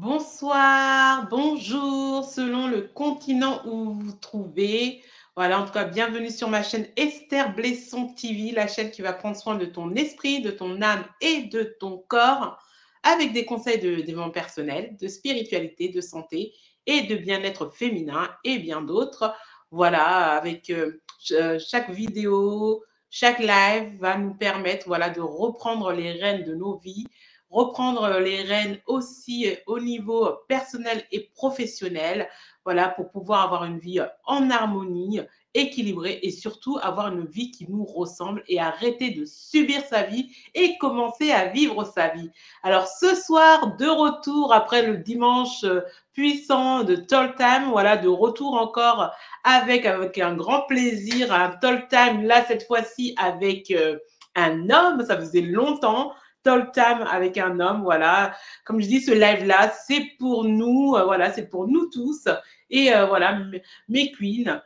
Bonsoir, bonjour, selon le continent où vous vous trouvez. Voilà, en tout cas, bienvenue sur ma chaîne Esther Blesson TV, la chaîne qui va prendre soin de ton esprit, de ton âme et de ton corps, avec des conseils de développement personnel, de spiritualité, de santé et de bien-être féminin et bien d'autres. Voilà, avec chaque vidéo, chaque live va nous permettre, voilà, de reprendre les rênes de nos vies, reprendre les rênes aussi au niveau personnel et professionnel, voilà, pour pouvoir avoir une vie en harmonie, équilibrée et surtout avoir une vie qui nous ressemble et arrêter de subir sa vie et commencer à vivre sa vie. Alors ce soir, de retour après le dimanche puissant de Talk Time, voilà, de retour encore avec un grand plaisir, un Talk Time, là cette fois-ci avec un homme, ça faisait longtemps. Talk Time avec un homme, voilà. Comme je dis, ce live-là, c'est pour nous, voilà, c'est pour nous tous. Et voilà, mes queens,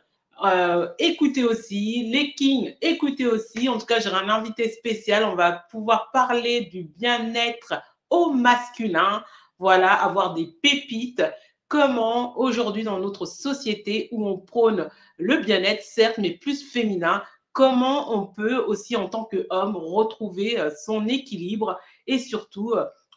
écoutez aussi, les kings, écoutez aussi. En tout cas, j'aurai un invité spécial. On va pouvoir parler du bien-être au masculin, voilà, avoir des pépites. Comment aujourd'hui dans notre société où on prône le bien-être, certes, mais plus féminin, comment on peut aussi en tant qu'homme retrouver son équilibre et surtout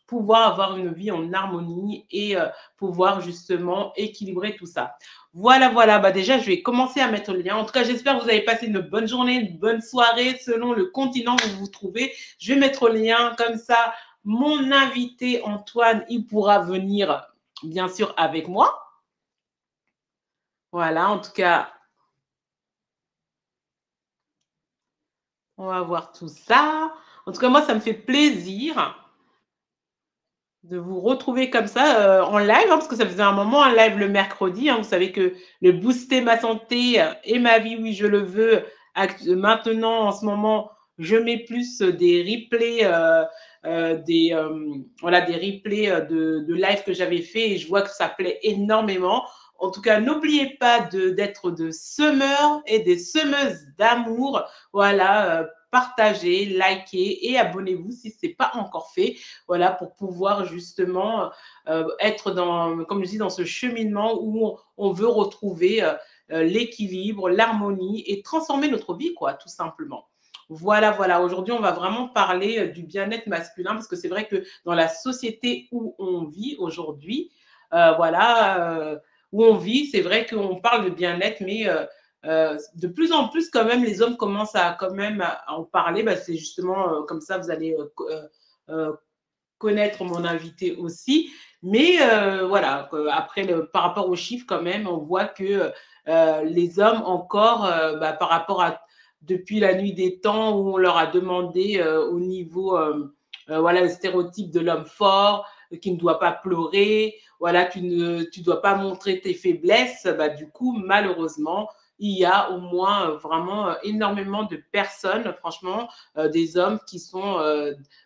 pouvoir avoir une vie en harmonie et pouvoir justement équilibrer tout ça. Voilà, voilà, bah déjà je vais commencer à mettre le lien. En tout cas, j'espère que vous avez passé une bonne journée, une bonne soirée selon le continent où vous vous trouvez. Je vais mettre le lien comme ça. Mon invité Antoine, il pourra venir bien sûr avec moi. Voilà, en tout cas, on va voir tout ça. En tout cas, moi, ça me fait plaisir de vous retrouver comme ça en live, hein, parce que ça faisait un moment en live le mercredi. Hein, vous savez que le Booster ma santé et ma vie, oui, je le veux. Maintenant, en ce moment, je mets plus des replays, voilà, des replays de live que j'avais fait et je vois que ça plaît énormément. En tout cas, n'oubliez pas d'être de semeurs et des semeuses d'amour. Voilà, partagez, likez et abonnez-vous si ce n'est pas encore fait. Voilà, pour pouvoir justement être dans, comme je dis, dans ce cheminement où on veut retrouver l'équilibre, l'harmonie et transformer notre vie, quoi, tout simplement. Voilà, voilà. Aujourd'hui, on va vraiment parler du bien-être masculin parce que c'est vrai que dans la société où on vit aujourd'hui, voilà, où on vit, c'est vrai qu'on parle de bien-être, mais de plus en plus, quand même, les hommes commencent à quand même à en parler. Bah, c'est justement comme ça, vous allez connaître mon invité aussi. Mais voilà, après, par rapport aux chiffres, quand même, on voit que les hommes encore, bah, par rapport à depuis la nuit des temps où on leur a demandé au niveau, voilà, le stéréotype de l'homme fort, qui ne doit pas pleurer, voilà, tu dois pas montrer tes faiblesses, bah, du coup, malheureusement, il y a au moins vraiment énormément de personnes, franchement, des hommes qui sont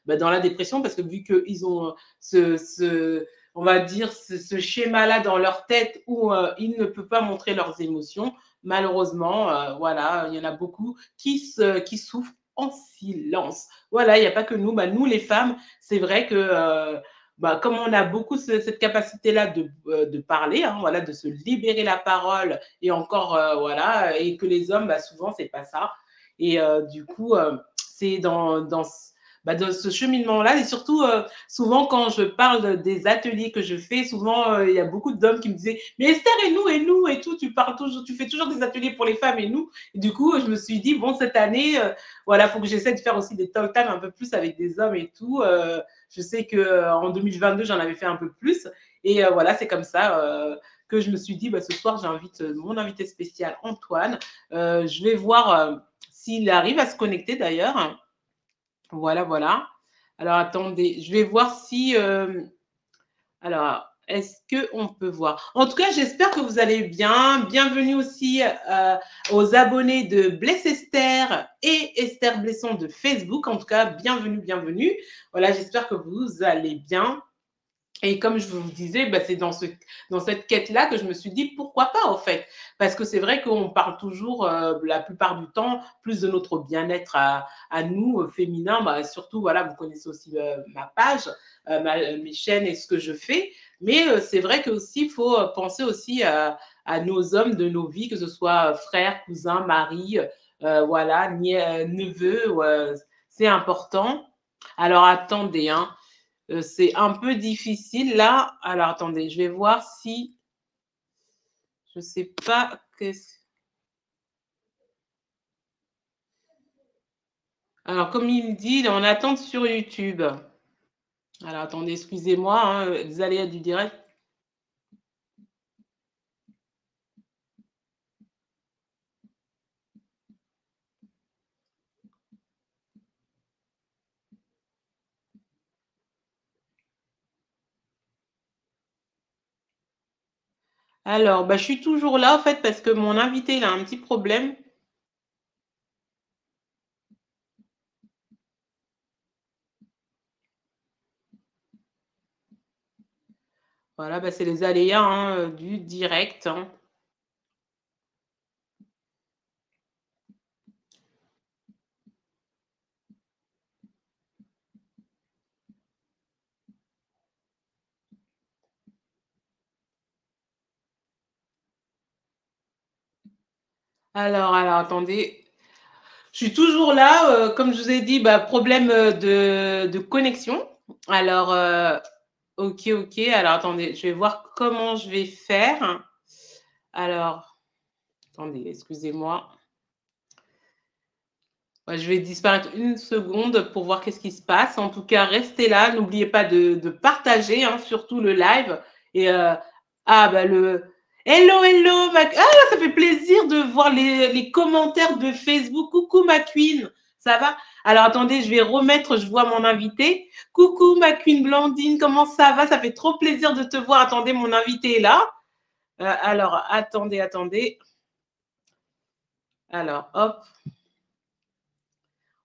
bah, dans la dépression parce que vu qu'ils ont on va dire, ce schéma-là dans leur tête où ils ne peuvent pas montrer leurs émotions, malheureusement, voilà, il y en a beaucoup qui souffrent en silence. Voilà, il n'y a pas que nous. Bah, nous, les femmes, c'est vrai que bah, comme on a beaucoup cette capacité-là de parler, hein, voilà, de se libérer la parole et encore, voilà, et que les hommes, bah, souvent, c'est pas ça. Et du coup, c'est bah, dans ce cheminement-là. Et surtout, souvent, quand je parle des ateliers que je fais, souvent, il y a beaucoup d'hommes qui me disaient mais Esther, et nous, et tout, tu parles toujours, tu fais toujours des ateliers pour les femmes et nous. Et du coup, je me suis dit, bon, cette année, voilà, il faut que j'essaie de faire aussi des talk time un peu plus avec des hommes et tout. Je sais qu'en 2022, j'en avais fait un peu plus. Et voilà, c'est comme ça que je me suis dit, bah, ce soir, j'invite mon invité spécial, Antoine. Je vais voir s'il arrive à se connecter d'ailleurs. Voilà, voilà. Alors, attendez, je vais voir si. Alors, est-ce qu'on peut voir? En tout cas, j'espère que vous allez bien. Bienvenue aussi aux abonnés de Bless Esther et Esther Blesson de Facebook. En tout cas, bienvenue, bienvenue. Voilà, j'espère que vous allez bien. Et comme je vous disais, bah, c'est dans cette quête-là que je me suis dit pourquoi pas en fait. Parce que c'est vrai qu'on parle toujours, la plupart du temps, plus de notre bien-être à nous, féminins. Bah, surtout, voilà, vous connaissez aussi ma page, mes chaînes et ce que je fais. Mais c'est vrai qu'aussi, il faut penser aussi à nos hommes de nos vies, que ce soit frères, cousins, mari, voilà, neveux. C'est important. Alors attendez, hein. C'est un peu difficile là. Alors attendez, je vais voir si je sais pas qu'est-ce. Alors comme il me dit, on attend sur YouTube. Alors attendez, excusez-moi, hein, les aléas du direct. Alors, bah, je suis toujours là en fait parce que mon invité il a un petit problème. Voilà, bah, c'est les aléas hein, du direct. Hein. Alors, attendez. Je suis toujours là. Comme je vous ai dit, bah, problème de connexion. Alors, ok, ok. Alors, attendez, je vais voir comment je vais faire. Alors, attendez, excusez-moi. Ouais, je vais disparaître une seconde pour voir qu'est-ce qui se passe. En tout cas, restez là. N'oubliez pas de partager, hein, surtout le live. Et ah, bah le. Hello, hello, Mac. Ah, ça fait plaisir de voir les commentaires de Facebook. Coucou, ma queen. Ça va? Alors, attendez, je vais remettre, je vois mon invité. Coucou, ma queen Blandine. Comment ça va? Ça fait trop plaisir de te voir. Attendez, mon invité est là. Alors, attendez. Alors, hop.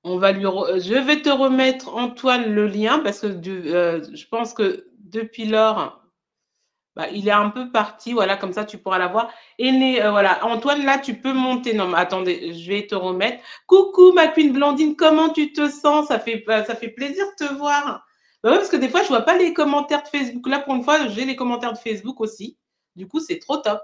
Je vais te remettre, Antoine, le lien parce que je pense que depuis lors, bah, il est un peu parti. Voilà, comme ça, tu pourras la voir. Et voilà, Antoine, là, tu peux monter. Non, mais attendez, je vais te remettre. Coucou, ma queen Blandine, comment tu te sens? Ça fait plaisir de te voir. Bah ouais, parce que des fois, je vois pas les commentaires de Facebook. Là, pour une fois, j'ai les commentaires de Facebook aussi. Du coup, c'est trop top.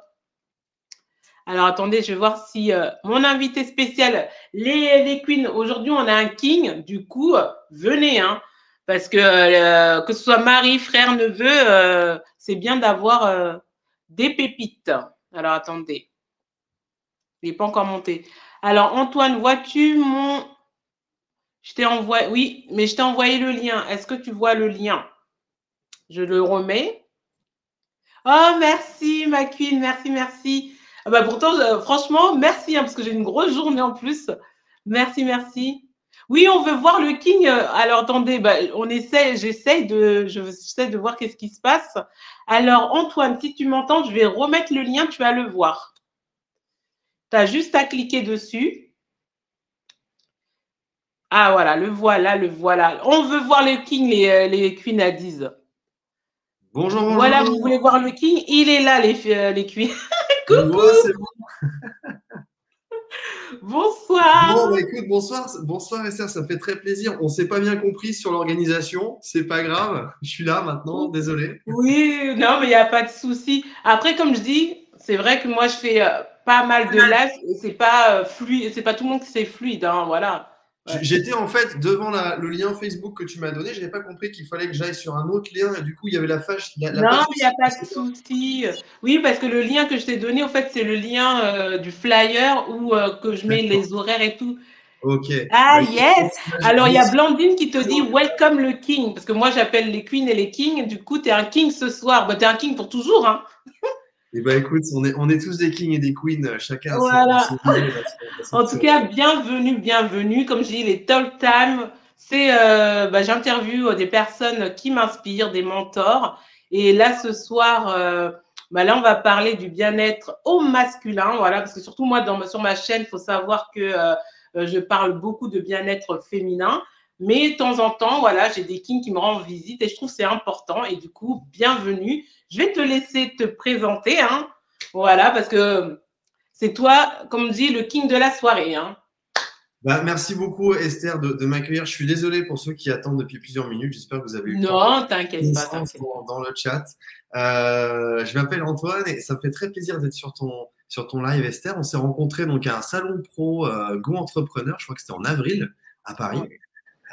Alors attendez, je vais voir si mon invité spécial, les queens, aujourd'hui on a un king, du coup, venez, hein, parce que ce soit mari, frère, neveu, c'est bien d'avoir des pépites. Alors attendez, il n'est pas encore monté. Alors Antoine, vois-tu mon. Je t'ai envoyé, oui, mais je t'ai envoyé le lien. Est-ce que tu vois le lien? Je le remets. Oh, merci, ma queen, merci, merci. Ah bah pourtant, franchement, merci, hein, parce que j'ai une grosse journée en plus. Merci, merci. Oui, on veut voir le King. Alors, attendez, bah, j'essaie de voir qu'est-ce qui se passe. Alors, Antoine, si tu m'entends, je vais remettre le lien, tu vas le voir. Tu as juste à cliquer dessus. Ah, voilà, le voilà, le voilà. On veut voir le King, les Queen à 10. Bonjour, Voilà, vous bonjour. voulez voir le King? Il est là, les Queen. Je vois, Coucou, c'est bon. Bon, bonsoir. bah écoute, bonsoir Esther, ça me fait très plaisir. On s'est pas bien compris sur l'organisation, c'est pas grave. Je suis là maintenant, désolé. Oui, non, mais il n'y a pas de souci. Après, comme je dis, c'est vrai que moi, je fais pas mal de live et c'est pas fluide, c'est pas tout le monde qui c'est fluide, hein, voilà. Ouais. J'étais en fait devant le lien Facebook que tu m'as donné, j'avais pas compris qu'il fallait que j'aille sur un autre lien et du coup il y avait la Non, page mais qui il n'y a pas de s'affichait pas. souci. Oui, parce que le lien que je t'ai donné, en fait, c'est le lien du flyer où que je mets D'accord. les horaires et tout. Ok. Ah, Bah écoute, yes! merci, là, Alors, il y j'y a suis Blandine qui te dit présent. Welcome le King, parce que moi, j'appelle les queens et les kings. Du coup, tu es un king ce soir. Bah, tu es un king pour toujours, hein. Et bah écoute, on est tous des kings et des queens, chacun à son Voilà. niveau dans En cette tout série. cas, bienvenue, bienvenue. Comme je dis, les Talk Time, c'est j'interviewe des personnes qui m'inspirent, des mentors. Et là, ce soir, bah là, on va parler du bien-être au masculin. Voilà, parce que surtout moi, sur ma chaîne, il faut savoir que je parle beaucoup de bien-être féminin. Mais de temps en temps, voilà, j'ai des kings qui me rendent visite et je trouve que c'est important. Et du coup, bienvenue. Je vais te laisser te présenter, hein. Voilà, parce que c'est toi, comme on dit, le king de la soirée, hein. Bah, merci beaucoup Esther de m'accueillir. Je suis désolé pour ceux qui attendent depuis plusieurs minutes. J'espère que vous avez eu le temps Non, t'inquiète pas, connaissance t'inquiète pas. dans le chat. Je m'appelle Antoine et ça me fait très plaisir d'être sur ton live, Esther. On s'est rencontrés donc à un salon pro Go Entrepreneur, je crois que c'était en avril à Paris. Ouais.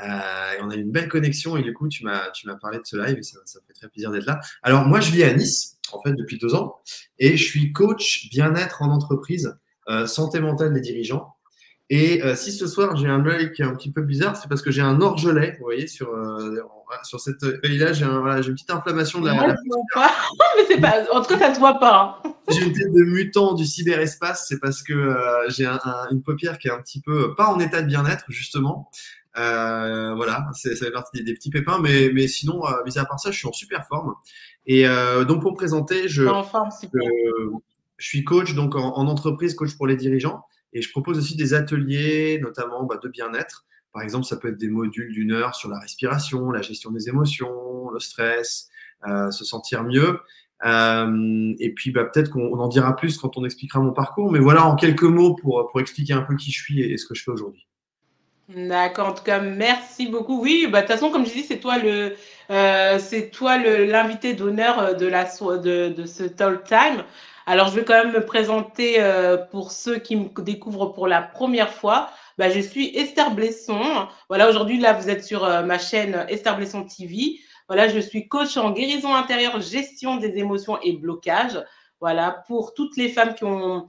Et on a eu une belle connexion et du coup, tu m'as parlé de ce live et ça me fait très plaisir d'être là. Alors, moi, je vis à Nice, en fait, depuis 2 ans et je suis coach bien-être en entreprise, santé mentale des dirigeants. Et si ce soir j'ai un œil qui est un petit peu bizarre, c'est parce que j'ai un orgelet, vous voyez, sur cette œil-là, voilà, j'ai une petite inflammation de Moi, la. je ne vois pas, mais c'est pas. En tout cas, ça ne se voit pas, hein. J'ai une tête de mutant du cyberespace, c'est parce que j'ai une paupière qui est un petit peu pas en état de bien-être, justement. Voilà, ça fait partie des petits pépins, mais sinon, mis à part ça, je suis en super forme. Et donc, pour me présenter, T'es en forme, super. je suis coach donc en entreprise, coach pour les dirigeants. Et je propose aussi des ateliers, notamment de bien-être. Par exemple, ça peut être des modules d'1 heure sur la respiration, la gestion des émotions, le stress, se sentir mieux. Et puis, peut-être qu'on en dira plus quand on expliquera mon parcours. Mais voilà, en quelques mots pour expliquer un peu qui je suis et ce que je fais aujourd'hui. D'accord, en tout cas, merci beaucoup. Oui, bah, de toute façon, comme je dis, c'est toi l'invité d'honneur de ce Talk Time. Alors, je vais quand même me présenter pour ceux qui me découvrent pour la première fois. Bah, je suis Esther Blesson. Voilà, aujourd'hui, là, vous êtes sur ma chaîne Esther Blesson TV. Voilà, je suis coach en guérison intérieure, gestion des émotions et blocage. Voilà, pour toutes les femmes qui ont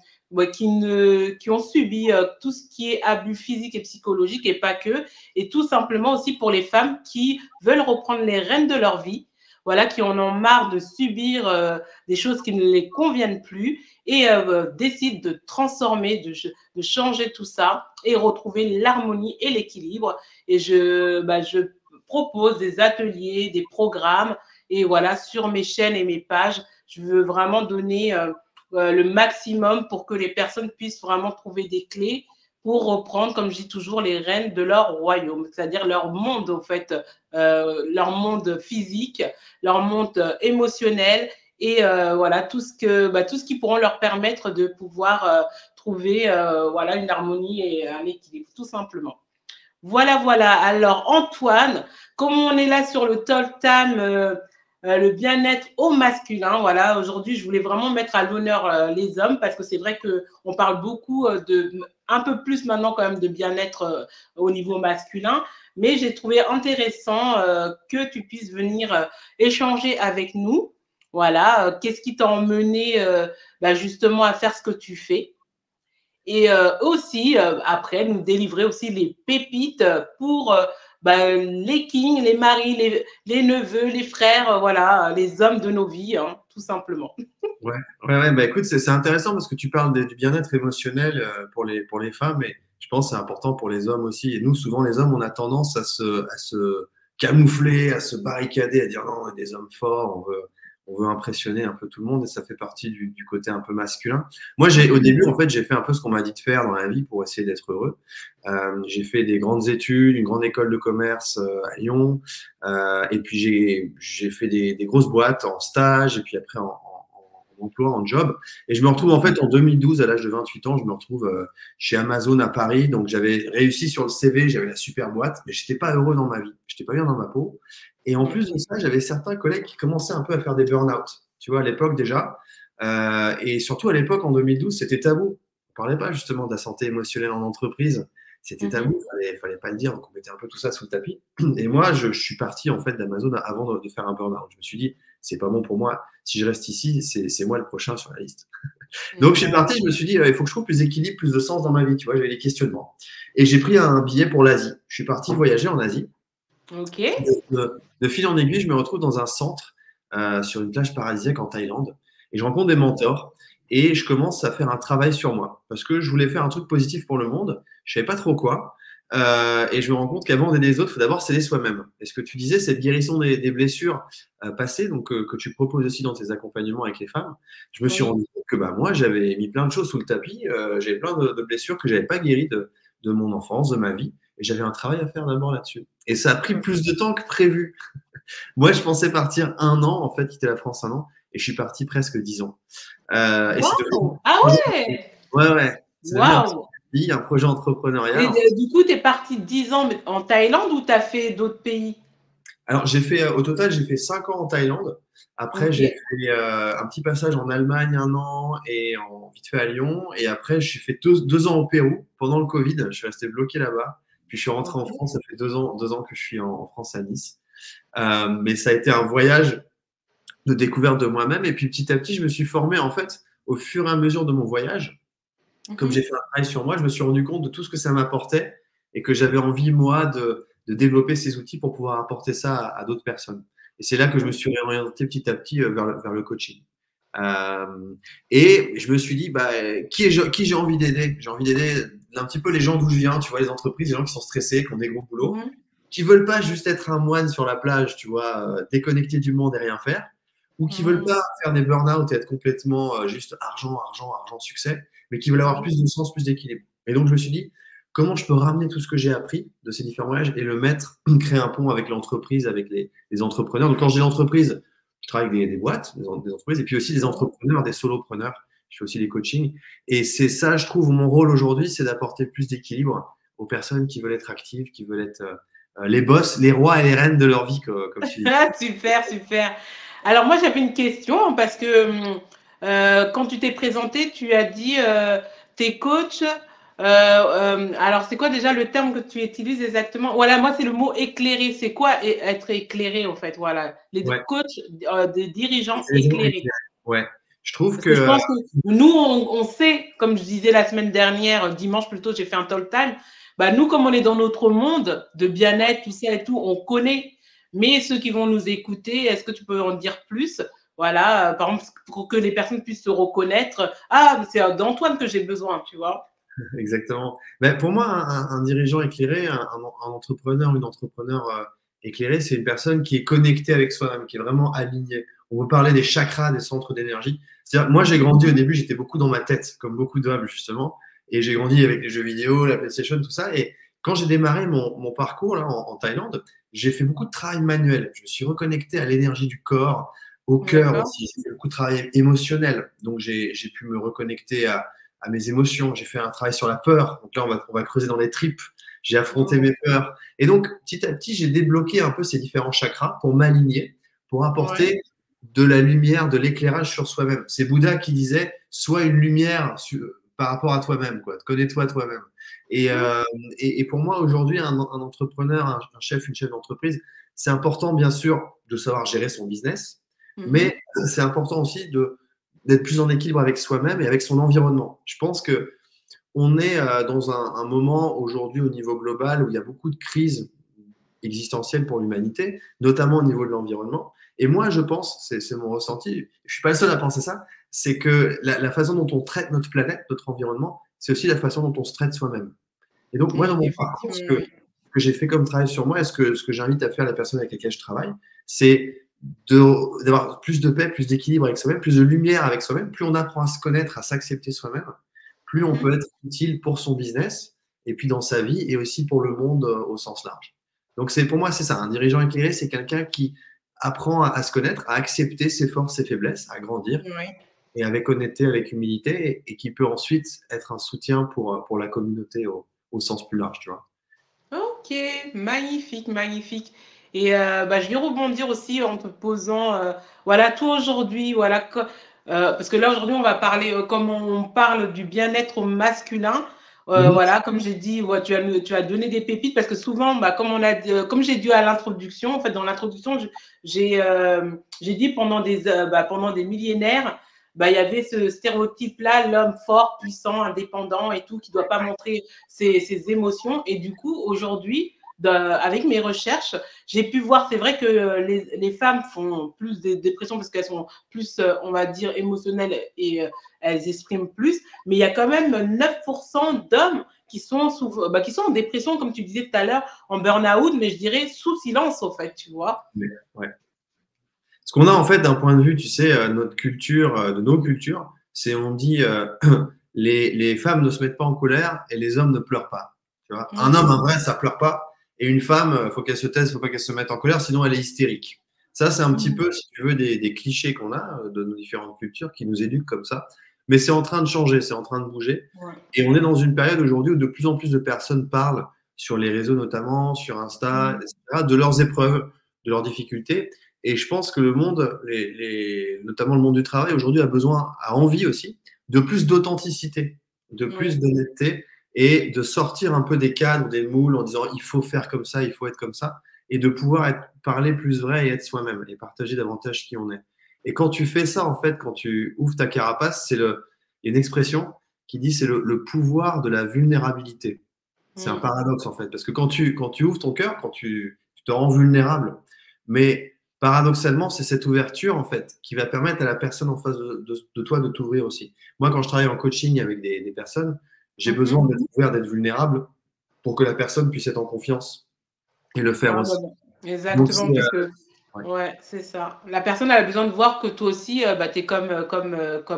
subi tout ce qui est abus physique et psychologique et pas que, et tout simplement aussi pour les femmes qui veulent reprendre les rênes de leur vie, voilà, qui en ont marre de subir des choses qui ne les conviennent plus et décident de transformer, de changer tout ça et retrouver l'harmonie et l'équilibre. Et je propose des ateliers, des programmes et voilà, sur mes chaînes et mes pages, je veux vraiment donner le maximum pour que les personnes puissent vraiment trouver des clés pour reprendre, comme je dis toujours, les rênes de leur royaume, c'est-à-dire leur monde, en fait, leur monde physique, leur monde émotionnel et voilà, tout ce qui pourront leur permettre de pouvoir trouver voilà, une harmonie et un équilibre, tout simplement. Voilà, voilà. Alors, Antoine, comme on est là sur le Talk Time, le bien-être au masculin, voilà, aujourd'hui, je voulais vraiment mettre à l'honneur les hommes parce que c'est vrai qu'on parle beaucoup un peu plus maintenant quand même de bien-être au niveau masculin, mais j'ai trouvé intéressant que tu puisses venir échanger avec nous. Voilà, qu'est-ce qui t'a emmené justement à faire ce que tu fais? Et aussi, après, nous délivrer aussi les pépites pour les kings, les maris, les neveux, les frères, voilà, les hommes de nos vies, hein, tout simplement. Ouais, ouais, écoute, c'est intéressant parce que tu parles du bien-être émotionnel pour les femmes et je pense que c'est important pour les hommes aussi. Et nous, souvent, les hommes, on a tendance à se camoufler, à se barricader, à dire non, on est des hommes forts, on veut impressionner un peu tout le monde et ça fait partie du côté un peu masculin. Moi, au début, en fait, j'ai fait un peu ce qu'on m'a dit de faire dans la vie pour essayer d'être heureux. J'ai fait des grandes études, une grande école de commerce à Lyon, et puis j'ai fait des grosses boîtes en stage et puis après en emploi, en job. Et je me retrouve en fait en 2012, à l'âge de 28 ans, je me retrouve chez Amazon à Paris. Donc j'avais réussi sur le CV, j'avais la super boîte, mais j'étais pas heureux dans ma vie. J'étais pas bien dans ma peau. Et en plus de ça, j'avais certains collègues qui commençaient un peu à faire des burn-out. Tu vois, à l'époque déjà. Et surtout à l'époque, en 2012, c'était tabou. On parlait pas justement de la santé émotionnelle en entreprise. C'était tabou, fallait pas le dire, donc on mettait un peu tout ça sous le tapis. Et moi, je suis parti en fait d'Amazon avant de faire un burn-out. Je me suis dit, c'est pas bon pour moi. Si je reste ici, c'est moi le prochain sur la liste. Donc, je suis parti, je me suis dit, il faut que je trouve plus d'équilibre, plus de sens dans ma vie. Tu vois, j'avais des questionnements. Et j'ai pris un billet pour l'Asie. Je suis parti voyager en Asie. Ok. De fil en aiguille, je me retrouve dans un centre sur une plage paradisiaque en Thaïlande. Et je rencontre des mentors. Et je commence à faire un travail sur moi. Parce que je voulais faire un truc positif pour le monde. Je ne savais pas trop quoi. Et je me rends compte qu'avant d'aider les autres, il faut d'abord s'aider soi-même. Et ce que tu disais, cette guérison des blessures passées, donc que tu proposes aussi dans tes accompagnements avec les femmes, je me suis rendu compte que moi, j'avais mis plein de choses sous le tapis. J'avais plein de blessures que je n'avais pas guéries de mon enfance, de ma vie. Et j'avais un travail à faire d'abord là-dessus. Et ça a pris plus de temps que prévu. Moi, je pensais partir 1 an, en fait, quitter la France 1 an, et je suis parti presque 10 ans. Et c'est devenu Waouh! Ah ouais! ouais, c'est devenu Waouh! un projet entrepreneurial. Et du coup, tu es parti 10 ans en Thaïlande ou tu as fait d'autres pays? Alors, au total, j'ai fait 5 ans en Thaïlande. Après, Ok. j'ai fait un petit passage en Allemagne 1 an et vite fait à Lyon. Et après, j'ai fait 2 ans au Pérou pendant le Covid. Je suis resté bloqué là-bas. Puis je suis rentré en Ok. France. Ça fait 2 ans que je suis en France à Nice. Mais ça a été un voyage de découverte de moi-même. Et puis petit à petit, je me suis formé en fait au fur et à mesure de mon voyage. Comme j'ai Mhm. fait un travail sur moi, je me suis rendu compte de tout ce que ça m'apportait et que j'avais envie, moi, de développer ces outils pour pouvoir apporter ça à d'autres personnes. Et c'est là que je me suis réorienté petit à petit vers le coaching. Euh, et je me suis dit, bah, qui j'ai envie d'aider? J'ai envie d'aider un petit peu les gens d'où je viens, tu vois, les entreprises, les gens qui sont stressés, qui ont des gros boulots, Mhm. qui veulent pas juste être un moine sur la plage, tu vois, déconnecté du monde et rien faire, ou qui veulent Mhm. pas faire des burn-out et être complètement juste argent, argent, argent, succès, mais qui veulent avoir Oui. plus de sens, plus d'équilibre. Et donc je me suis dit, comment je peux ramener tout ce que j'ai appris de ces différents voyages et le mettre, créer un pont avec l'entreprise, avec les entrepreneurs. Donc quand je dis l'entreprise, je travaille avec des boîtes, des entreprises, et puis aussi des entrepreneurs, des solopreneurs. Je fais aussi des coachings. Et c'est ça, je trouve, mon rôle aujourd'hui, c'est d'apporter plus d'équilibre aux personnes qui veulent être actives, qui veulent être les boss, les rois et les reines de leur vie, comme tu dis. Ah, super, super. Alors moi, j'avais une question parce que quand tu t'es présenté, tu as dit t'es coach. Alors, c'est quoi déjà le terme que tu utilises exactement? Voilà, moi, c'est le mot éclairé. C'est quoi être éclairé, en fait? Voilà, les Ouais, coachs, des dirigeants c'est les gens éclairés. éclairés. Ouais. Je trouve Parce que je que pense que nous, on sait, comme je disais la semaine dernière, dimanche plutôt, j'ai fait un talk time. Bah, nous, comme on est dans notre monde de bien-être, tout ça et tout, on connaît. Mais ceux qui vont nous écouter, est-ce que tu peux en dire plus? Voilà, par exemple, pour que les personnes puissent se reconnaître. Ah, c'est d'Antoine que j'ai besoin, tu vois. exactement. Ben, pour moi, un dirigeant éclairé, un entrepreneur, une entrepreneur éclairée, c'est une personne qui est connectée avec soi-même, qui est vraiment alignée. On veut parler des chakras, des centres d'énergie. C'est-à-dire, moi, j'ai grandi au début, j'étais beaucoup dans ma tête, comme beaucoup d'hommes, justement. Et j'ai grandi avec les jeux vidéo, la PlayStation, tout ça. Et quand j'ai démarré mon parcours là, en Thaïlande, j'ai fait beaucoup de travail manuel. Je me suis reconnecté à l'énergie du corps, au cœur D'accord. aussi. J'ai fait beaucoup de travail émotionnel. Donc, j'ai pu me reconnecter à mes émotions. J'ai fait un travail sur la peur. Donc là, on va creuser dans les tripes. J'ai affronté Oh, mes peurs. Et donc, petit à petit, j'ai débloqué un peu ces différents chakras pour m'aligner, pour ouais. apporter de la lumière, de l'éclairage sur soi-même. C'est Bouddha qui disait, sois une lumière par rapport à toi-même, quoi. Connais-toi toi-même. Et, Oh, euh, et pour moi, aujourd'hui, un entrepreneur, un chef, une chef d'entreprise, c'est important, bien sûr, de savoir gérer son business, mais mhm. c'est important aussi d'être plus en équilibre avec soi-même et avec son environnement. Je pense que on est dans un moment aujourd'hui au niveau global où il y a beaucoup de crises existentielles pour l'humanité, notamment au niveau de l'environnement. Et moi, je pense, c'est mon ressenti, je suis pas le seul à penser ça, c'est que la façon dont on traite notre planète, notre environnement, c'est aussi la façon dont on se traite soi-même. Et donc, moi, dans Oui, mon parcours, effectivement, oui. ce que j'ai fait comme travail sur moi et ce que j'invite à faire les personnes avec lesquelles je travaille, c'est d'avoir plus de paix, plus d'équilibre avec soi-même, plus de lumière avec soi-même. Plus on apprend à se connaître, à s'accepter soi-même, plus on peut Mhm. être utile pour son business et puis dans sa vie et aussi pour le monde au sens large. Donc, pour moi, c'est ça. Un dirigeant éclairé, c'est quelqu'un qui apprend à se connaître, à accepter ses forces, ses faiblesses, à grandir Oui. et avec honnêteté, avec humilité et qui peut ensuite être un soutien pour la communauté au sens plus large, tu vois. Ok, magnifique, magnifique. Et bah, je vais rebondir aussi en te posant, voilà, toi aujourd'hui, voilà, parce que là aujourd'hui on va parler, comme on parle du bien-être au masculin, Mhm. voilà, comme j'ai dit, ouais, tu as donné des pépites parce que souvent, bah, comme on a, comme j'ai dit à l'introduction, en fait, dans l'introduction, j'ai dit pendant des millénaires, bah, il y avait ce stéréotype-là, l'homme fort, puissant, indépendant et tout, qui ne doit pas montrer ses émotions. Et du coup, aujourd'hui, avec mes recherches, j'ai pu voir, c'est vrai que les femmes font plus de dépression parce qu'elles sont plus, on va dire, émotionnelles et elles expriment plus, mais il y a quand même 9% d'hommes qui sont en dépression, comme tu disais tout à l'heure, en burn-out, mais je dirais sous silence, en fait, tu vois. Ouais. Ce qu'on a en fait d'un point de vue, tu sais, notre culture, de nos cultures, c'est on dit les femmes ne se mettent pas en colère et les hommes ne pleurent pas. Tu vois, un homme, Mhm. un vrai, ça pleure pas. Et une femme, faut qu'elle se taise, faut pas qu'elle se mette en colère, sinon elle est hystérique. Ça, c'est un petit Mhm. peu, si tu veux, des clichés qu'on a de nos différentes cultures qui nous éduquent comme ça. Mais c'est en train de changer, c'est en train de bouger. Ouais. Et on est dans une période aujourd'hui où de plus en plus de personnes parlent sur les réseaux notamment, sur Insta, Mhm. etc., de leurs épreuves, de leurs difficultés. Et je pense que le monde, notamment le monde du travail aujourd'hui, a besoin, a envie aussi de plus d'authenticité, de plus Oui. d'honnêteté et de sortir un peu des cadres, des moules en disant il faut faire comme ça, il faut être comme ça, et de pouvoir parler plus vrai et être soi-même et partager davantage qui on est. Et quand tu fais ça, en fait, quand tu ouvres ta carapace, il y a une expression qui dit c'est le pouvoir de la vulnérabilité. C'est un Mhm. paradoxe en fait, parce que quand tu ouvres ton cœur, quand tu te rends vulnérable, mais paradoxalement, c'est cette ouverture en fait qui va permettre à la personne en face de toi de t'ouvrir aussi. Moi, quand je travaille en coaching avec des personnes, j'ai besoin Mhm. d'être ouvert, d'être vulnérable pour que la personne puisse être en confiance et le faire Ah, bah, aussi. bah, Donc, c'est, exactement, parce que ouais. ouais, c'est ça. La personne elle a besoin de voir que toi aussi, bah, tu es comme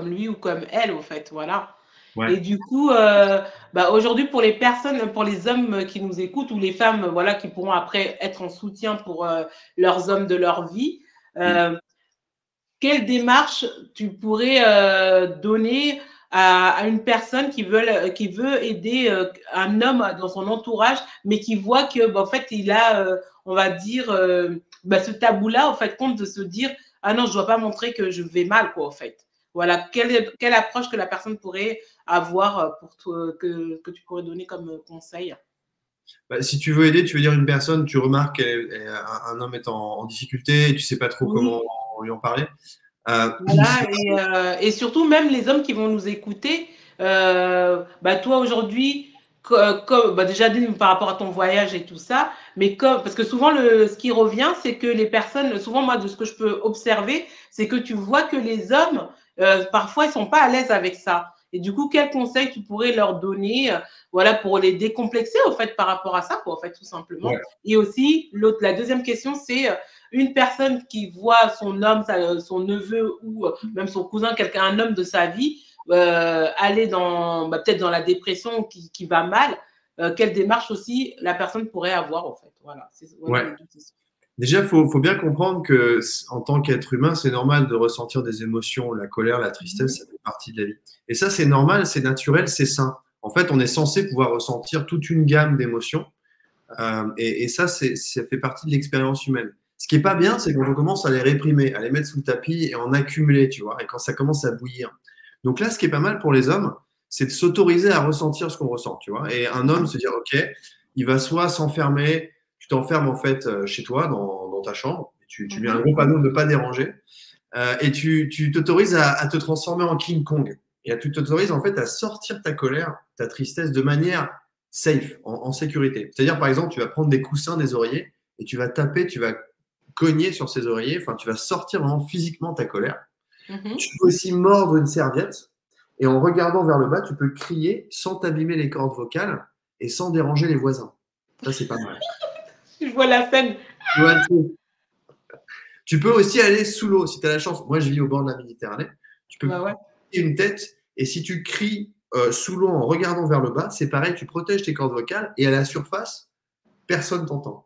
lui ou comme elle, au fait, voilà. Ouais. Et du coup, bah, aujourd'hui, pour les personnes, pour les hommes qui nous écoutent ou les femmes, voilà, qui pourront après être en soutien pour leurs hommes de leur vie, Mm. euh, quelle démarche tu pourrais donner à une personne qui veut aider un homme dans son entourage, mais qui voit que, bah, en fait, il a, on va dire, bah, ce tabou-là, en fait, compte de se dire, ah non, je ne dois pas montrer que je vais mal, quoi, en fait. Voilà, quelle approche que la personne pourrait avoir pour toi, que tu pourrais donner comme conseil. Bah, si tu veux aider, tu veux dire une personne, tu remarques qu'un homme est en difficulté et tu sais pas trop comment Oui, lui en parler. Ce voilà, qui- et surtout même les hommes qui vont nous écouter, bah toi aujourd'hui, bah déjà d'une par rapport à ton voyage et tout ça, mais comme, parce que souvent ce qui revient, c'est que les personnes, souvent moi de ce que je peux observer, c'est que tu vois que les hommes, parfois ils sont pas à l'aise avec ça. Et du coup, quel conseil tu pourrais leur donner, voilà, pour les décomplexer au fait par rapport à ça, quoi, en fait, tout simplement. Ouais. Et aussi, la deuxième question, c'est une personne qui voit son homme, son neveu ou même son cousin, quelqu'un, un homme de sa vie, aller dans, bah, peut-être dans la dépression qui va mal, quelle démarche aussi la personne pourrait avoir en fait. Voilà, voilà Ouais. mes deux questions. Déjà, faut bien comprendre que en tant qu'être humain, c'est normal de ressentir des émotions. La colère, la tristesse, ça fait partie de la vie. Et ça, c'est normal, c'est naturel, c'est sain. En fait, on est censé pouvoir ressentir toute une gamme d'émotions. Et ça, ça fait partie de l'expérience humaine. Ce qui est pas bien, c'est quand on commence à les réprimer, à les mettre sous le tapis et en accumuler, tu vois, et quand ça commence à bouillir. Donc là, ce qui est pas mal pour les hommes, c'est de s'autoriser à ressentir ce qu'on ressent, tu vois. Et un homme se dire, OK, il va soit s'enfermer, tu t'enfermes en fait chez toi, dans ta chambre, tu mets un Mhm. gros panneau de ne pas déranger, et tu t'autorises à te transformer en King Kong. Et tu t'autorises en fait à sortir ta colère, ta tristesse de manière safe, en sécurité. C'est-à-dire, par exemple, tu vas prendre des coussins, des oreillers, et tu vas taper, tu vas cogner sur ces oreillers, enfin, tu vas sortir vraiment physiquement ta colère. Mhm. Tu peux aussi mordre une serviette, et en regardant vers le bas, tu peux crier sans t'abîmer les cordes vocales et sans déranger les voisins. Ça, c'est pas mal. Je vois la scène. Ouais, tu peux aussi aller sous l'eau si tu as la chance. Moi, je vis au bord de la Méditerranée. Tu peux Ouais, ouais. plier une tête et si tu cries sous l'eau en regardant vers le bas, c'est pareil, tu protèges tes cordes vocales et à la surface, personne t'entend.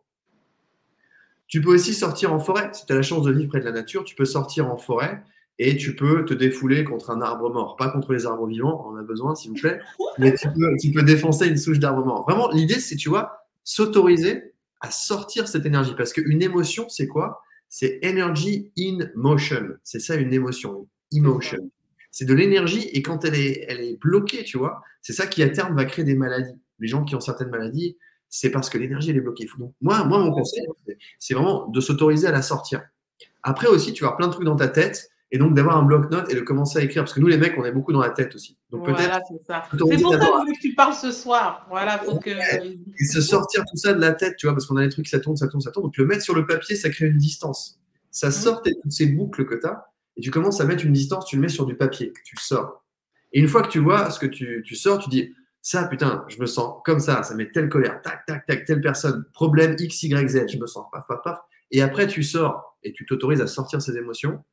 Tu peux aussi sortir en forêt. Si tu as la chance de vivre près de la nature, tu peux sortir en forêt et tu peux te défouler contre un arbre mort. Pas contre les arbres vivants, on en a besoin, s'il vous plaît, mais tu peux défoncer une souche d'arbre mort. Vraiment, l'idée, c'est, tu vois, s'autoriser à sortir cette énergie. Parce qu'une émotion, c'est quoi? C'est energy in motion. C'est ça, une émotion. C'est ça. Emotion. C'est de l'énergie et quand elle est bloquée, tu vois, c'est ça qui à terme va créer des maladies. Les gens qui ont certaines maladies, c'est parce que l'énergie elle est bloquée. Donc, moi, mon conseil, c'est vraiment de s'autoriser à la sortir. Après aussi, tu vas avoir plein de trucs dans ta tête et donc d'avoir un bloc-notes et de commencer à écrire. Parce que nous, les mecs, on est beaucoup dans la tête aussi. Donc peut-être Voilà, c'est ça. C'est s'autoriser pour ça que d'abord je voulais que tu parles ce soir. Voilà, faut que. et se sortir tout ça de la tête, tu vois, parce qu'on a des trucs, ça tourne, ça tourne, ça tourne. Donc le mettre sur le papier, ça crée une distance. Ça Mhm. sort toutes ces boucles que tu as et tu commences à mettre une distance, tu le mets sur du papier, tu le sors. Et une fois que tu vois ce que tu sors, tu dis ça, putain, je me sens comme ça met telle colère, tac, tac, tac, telle personne, problème X, Y, Z, je me sens, paf, paf, paf. Et après, tu sors et tu t'autorises à sortir ces émotions.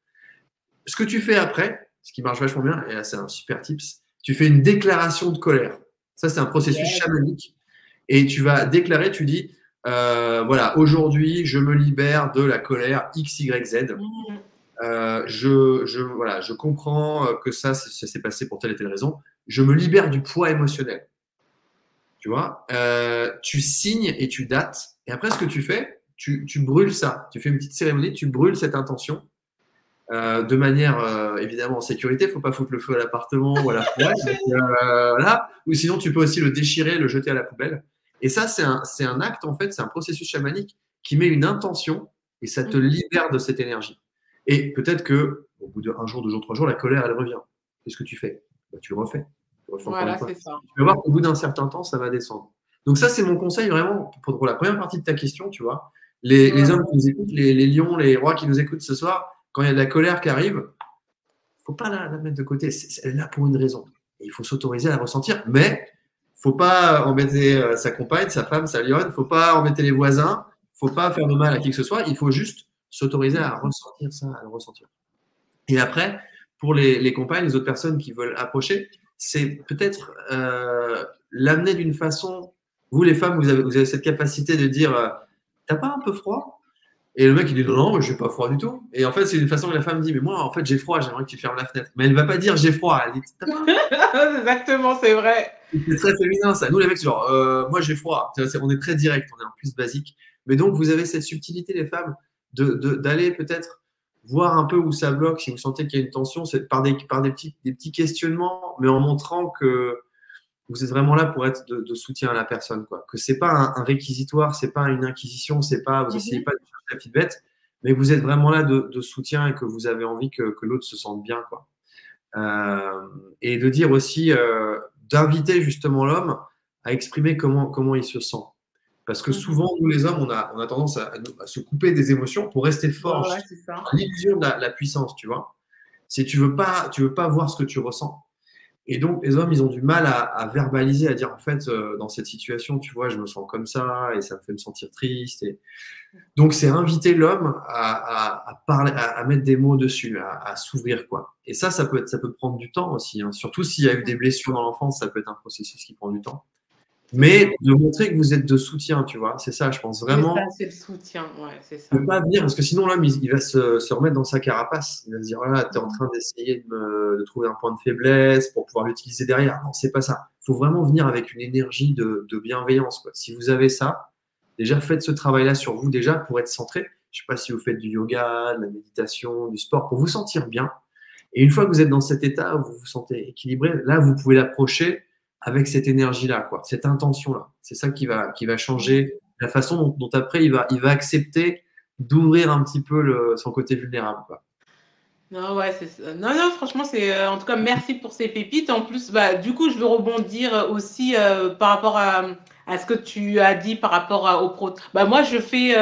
Ce que tu fais après, ce qui marche vachement bien, et là, c'est un super tips, tu fais une déclaration de colère. Ça, c'est un processus Yes. chamanique Et tu vas déclarer, tu dis, voilà, aujourd'hui, je me libère de la colère X, Y, Z. Mhm. Voilà, je comprends que ça s'est passé pour telle et telle raison. Je me libère du poids émotionnel. Tu vois, tu signes et tu dates. Et après, ce que tu fais, tu brûles ça. Tu fais une petite cérémonie, tu brûles cette intention de manière évidemment en sécurité. Il ne faut pas foutre le feu à l'appartement ou à la forêt. Donc, voilà. Ou sinon, tu peux aussi le déchirer, le jeter à la poubelle. Et ça, c'est un acte, en fait, c'est un processus chamanique qui met une intention et ça te Mhm. libère de cette énergie. Et peut-être que au bout d'un jour, 2 jours, 3 jours, la colère, elle revient. Qu'est-ce que tu fais? Bah, tu le refais. Tu le refais encore une Voilà, fois. c'est ça. Tu vas voir qu'au bout d'un certain temps, ça va descendre. Donc ça, c'est mon conseil vraiment pour la première partie de ta question, tu vois. Les Ouais. hommes qui nous écoutent, les lions, les rois qui nous écoutent ce soir, quand il y a de la colère qui arrive, faut pas la mettre de côté. Elle est là pour une raison. Et il faut s'autoriser à la ressentir, mais faut pas embêter sa compagne, sa femme, sa lionne, faut pas embêter les voisins, faut pas faire de mal à qui que ce soit. Il faut juste s'autoriser à ressentir ça, à le ressentir. Et après, pour les compagnes, les autres personnes qui veulent approcher, c'est peut-être l'amener d'une façon. Vous, les femmes, vous avez cette capacité de dire t'as pas un peu froid? Et le mec, il dit non, non, je n'ai pas froid du tout. Et en fait, c'est une façon que la femme dit mais moi, en fait, j'ai froid, j'aimerais que tu fermes la fenêtre. Mais elle ne va pas dire j'ai froid. Elle dit t'as pas. Exactement, c'est vrai. C'est très féminin ça. Nous, les mecs, c'est genre moi, j'ai froid. On est très direct, on est en plus basique. Mais donc, vous avez cette subtilité, les femmes, d'aller peut-être voir un peu où ça bloque. Si vous sentez qu'il y a une tension, c'est par des petits questionnements, mais en montrant que vous êtes vraiment là pour être de soutien à la personne, quoi. Que c'est pas un réquisitoire, c'est pas une inquisition, c'est pas, vous essayez Mhm. pas de chercher la petite bête, mais vous êtes vraiment là de soutien et que vous avez envie que l'autre se sente bien, quoi. Et de dire aussi, d'inviter justement l'homme à exprimer comment il se sent. Parce que Mhm. souvent, nous les hommes, on a tendance à se couper des émotions pour rester Ouais, fort. ouais, c'est ça. L'illusion de la puissance, tu vois. Si tu veux pas voir ce que tu ressens. Et donc, les hommes, ils ont du mal à verbaliser, à dire, en fait, dans cette situation, tu vois, je me sens comme ça et ça me fait me sentir triste. Et... Donc, c'est inviter l'homme à parler, à mettre des mots dessus, à s'ouvrir, quoi. Et ça peut prendre du temps aussi, hein. Surtout s'il y a eu des blessures dans l'enfance, ça peut être un processus qui prend du temps. C'est Mais ça. de montrer que vous êtes de soutien, tu vois, c'est ça, je pense C'est ça, vraiment. c'est le soutien. Ouais, c'est Ne ça. pas venir, parce que sinon, l'homme, il va se remettre dans sa carapace. Il va se dire, voilà, tu es en Mhm. train d'essayer de trouver un point de faiblesse pour pouvoir l'utiliser derrière. Non, c'est pas ça. Il faut vraiment venir avec une énergie de bienveillance, quoi. Si vous avez ça, déjà faites ce travail-là sur vous, déjà pour être centré. Je sais pas si vous faites du yoga, de la méditation, du sport, pour vous sentir bien. Et une fois que vous êtes dans cet état où vous vous sentez équilibré, là, vous pouvez l'approcher avec cette énergie-là, quoi, cette intention-là. C'est ça qui va Mhm. changer la façon dont après il va accepter d'ouvrir un petit peu son côté vulnérable, quoi. Non, ouais, c'est ça. Non, non, franchement, c'est en tout cas, merci pour ces pépites. En plus, bah, du coup, je veux rebondir aussi par rapport à ce que tu as dit par rapport au pro. Bah, moi, je fais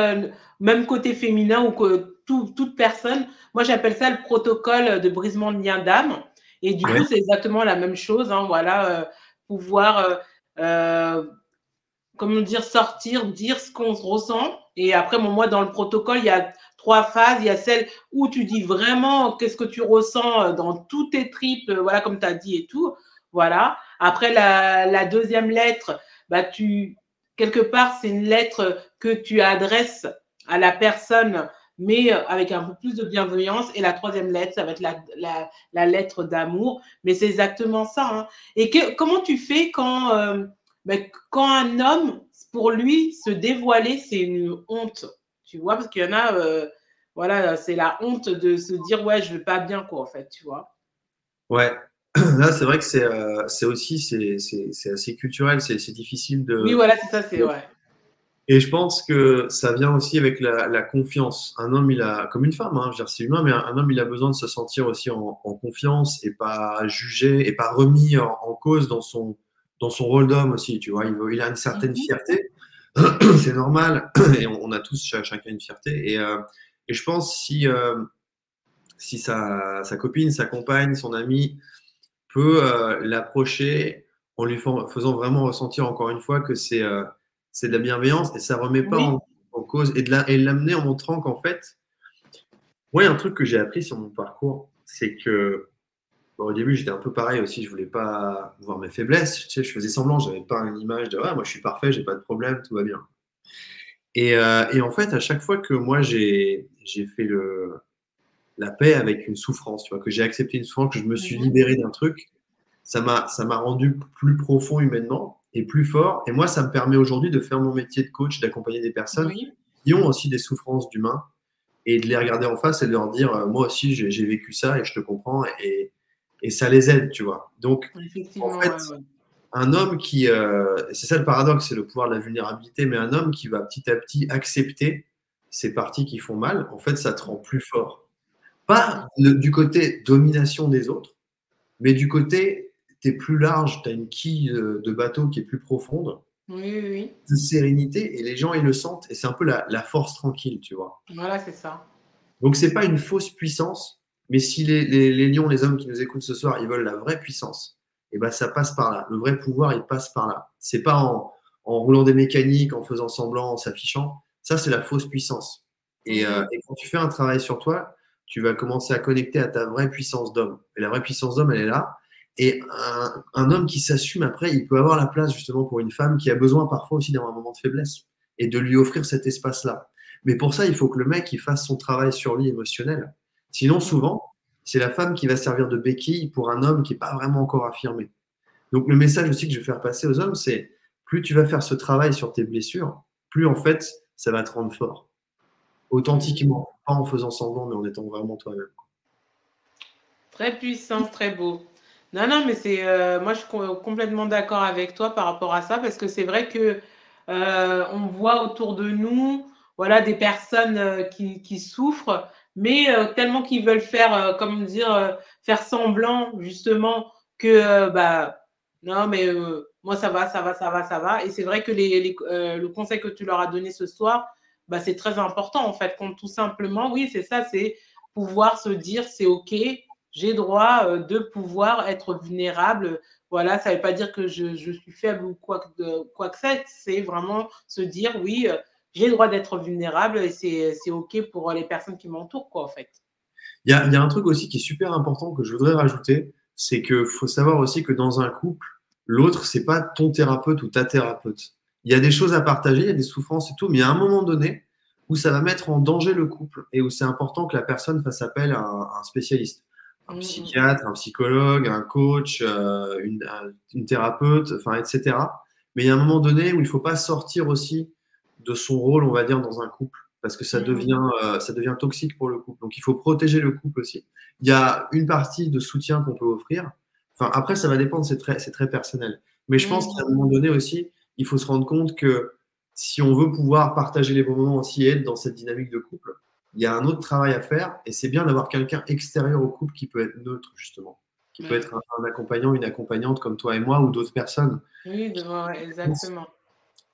même côté féminin ou que toute personne. Moi, j'appelle ça le protocole de brisement de lien d'âme. Et du Ouais. coup, c'est exactement la même chose. Hein, voilà, pouvoir euh, comment dire, sortir, dire ce qu'on ressent. Et après, bon, moi, dans le protocole, il y a 3 phases. Il y a celle où tu dis vraiment qu'est-ce que tu ressens dans tous tes tripes, voilà, comme tu as dit et tout. Voilà. Après, la deuxième lettre, bah, quelque part, c'est une lettre que tu adresses à la personne, mais avec un peu plus de bienveillance. Et la troisième lettre, ça va être la lettre d'amour. Mais c'est exactement ça. Hein. Et comment tu fais mais quand un homme, pour lui, se dévoiler, c'est une honte, tu vois, parce qu'il y en a, voilà, c'est la honte de se dire, ouais, je vais pas bien, quoi, en fait, tu vois. Ouais. Là, c'est vrai que c'est aussi c'est assez culturel, c'est difficile Oui, voilà, c'est ça, c'est ouais. Et je pense que ça vient aussi avec la confiance. Un homme, il a, comme une femme, hein, je veux dire, c'est humain, mais un homme, il a besoin de se sentir aussi en confiance et pas jugé et pas remis en cause dans son rôle d'homme aussi, tu vois. Il a une certaine Mhm. fierté, c'est normal, et on a tous chacun une fierté. Et je pense si sa copine, sa compagne, son ami peut l'approcher en faisant vraiment ressentir encore une fois que c'est de la bienveillance et ça remet pas Oui. en cause et de l'amener en montrant qu'en fait, moi, il y a un truc que j'ai appris sur mon parcours, c'est que Bon, au début, j'étais un peu pareil aussi. Je voulais pas voir mes faiblesses. Tu sais, je faisais semblant. J'avais pas une image de ouais, moi, je suis parfait, j'ai pas de problème, tout va bien. Et en fait, à chaque fois que moi, j'ai fait la paix avec une souffrance, tu vois, que j'ai accepté une souffrance, que je me suis Mhm. libéré d'un truc, ça m'a rendu plus profond humainement et plus fort. Et moi, ça me permet aujourd'hui de faire mon métier de coach, d'accompagner des personnes Oui, qui ont aussi des souffrances d'humains et de les regarder en face et de leur dire, moi aussi, j'ai vécu ça et je te comprends et ça les aide, tu vois. Donc, en effectivement, fait, ouais, ouais. un homme qui, c'est ça le paradoxe, c'est le pouvoir de la vulnérabilité, mais un homme qui va petit à petit accepter ces parties qui font mal, en fait, ça te rend plus fort. Pas du côté domination des autres, mais du côté, tu es plus large, tu as une quille de bateau qui est plus profonde, Oui, oui, oui. de sérénité, et les gens, ils le sentent, et c'est un peu la force tranquille, tu vois. Voilà, c'est ça. Donc, c'est pas une fausse puissance, mais si les lions, les hommes qui nous écoutent ce soir, ils veulent la vraie puissance, et ben ça passe par là. Le vrai pouvoir, il passe par là. C'est pas en roulant des mécaniques, en faisant semblant, en s'affichant. Ça, c'est la fausse puissance. Mhm. Et quand tu fais un travail sur toi, tu vas commencer à connecter à ta vraie puissance d'homme. Et la vraie puissance d'homme, elle est là. Et un homme qui s'assume après, il peut avoir la place justement pour une femme qui a besoin parfois aussi d'avoir un moment de faiblesse et de lui offrir cet espace-là. Mais pour ça, il faut que le mec il fasse son travail sur lui émotionnel. Sinon, souvent, c'est la femme qui va servir de béquille pour un homme qui n'est pas vraiment encore affirmé. Donc, le message aussi que je vais faire passer aux hommes, c'est plus tu vas faire ce travail sur tes blessures, plus en fait, ça va te rendre fort. Mhm. Authentiquement, pas en faisant semblant, mais en étant vraiment toi-même. Très puissant, très beau. Non, non, mais c'est, moi, je suis complètement d'accord avec toi par rapport à ça, parce que c'est vrai que on voit autour de nous, voilà, des personnes qui souffrent, mais tellement qu'ils veulent faire, comment dire, faire semblant justement que, bah, non, mais moi ça va, ça va, ça va, ça va. Et c'est vrai que le conseil que tu leur as donné ce soir, bah, c'est très important en fait, tout simplement, oui, c'est ça, c'est pouvoir se dire, c'est ok, j'ai droit de pouvoir être vulnérable. Voilà, ça ne veut pas dire que je suis faible ou quoi que c'est vraiment se dire, oui, j'ai le droit d'être vulnérable et c'est OK pour les personnes qui m'entourent, quoi, en fait. Il y a un truc aussi qui est super important que je voudrais rajouter, c'est qu'il faut savoir aussi que dans un couple, l'autre, c'est pas ton thérapeute ou ta thérapeute. Il y a des choses à partager, il y a des souffrances et tout, mais il y a un moment donné où ça va mettre en danger le couple et où c'est important que la personne fasse appel à un spécialiste, un Mm. psychiatre, un psychologue, un coach, une thérapeute, enfin, etc. Mais il y a un moment donné où il ne faut pas sortir aussi de son rôle, on va dire, dans un couple parce que Mm. ça devient toxique pour le couple. Donc, il faut protéger le couple aussi. Il y a une partie de soutien qu'on peut offrir. Enfin, après, ça va dépendre, c'est très personnel. Mais je pense qu'à un Mm. moment donné aussi, il faut se rendre compte que si on veut pouvoir partager les bons moments aussi et être dans cette dynamique de couple, il y a un autre travail à faire et c'est bien d'avoir quelqu'un extérieur au couple qui peut être neutre, justement, qui peut Ouais. être un accompagnant, une accompagnante comme toi et moi ou d'autres personnes. Oui, ouais, exactement.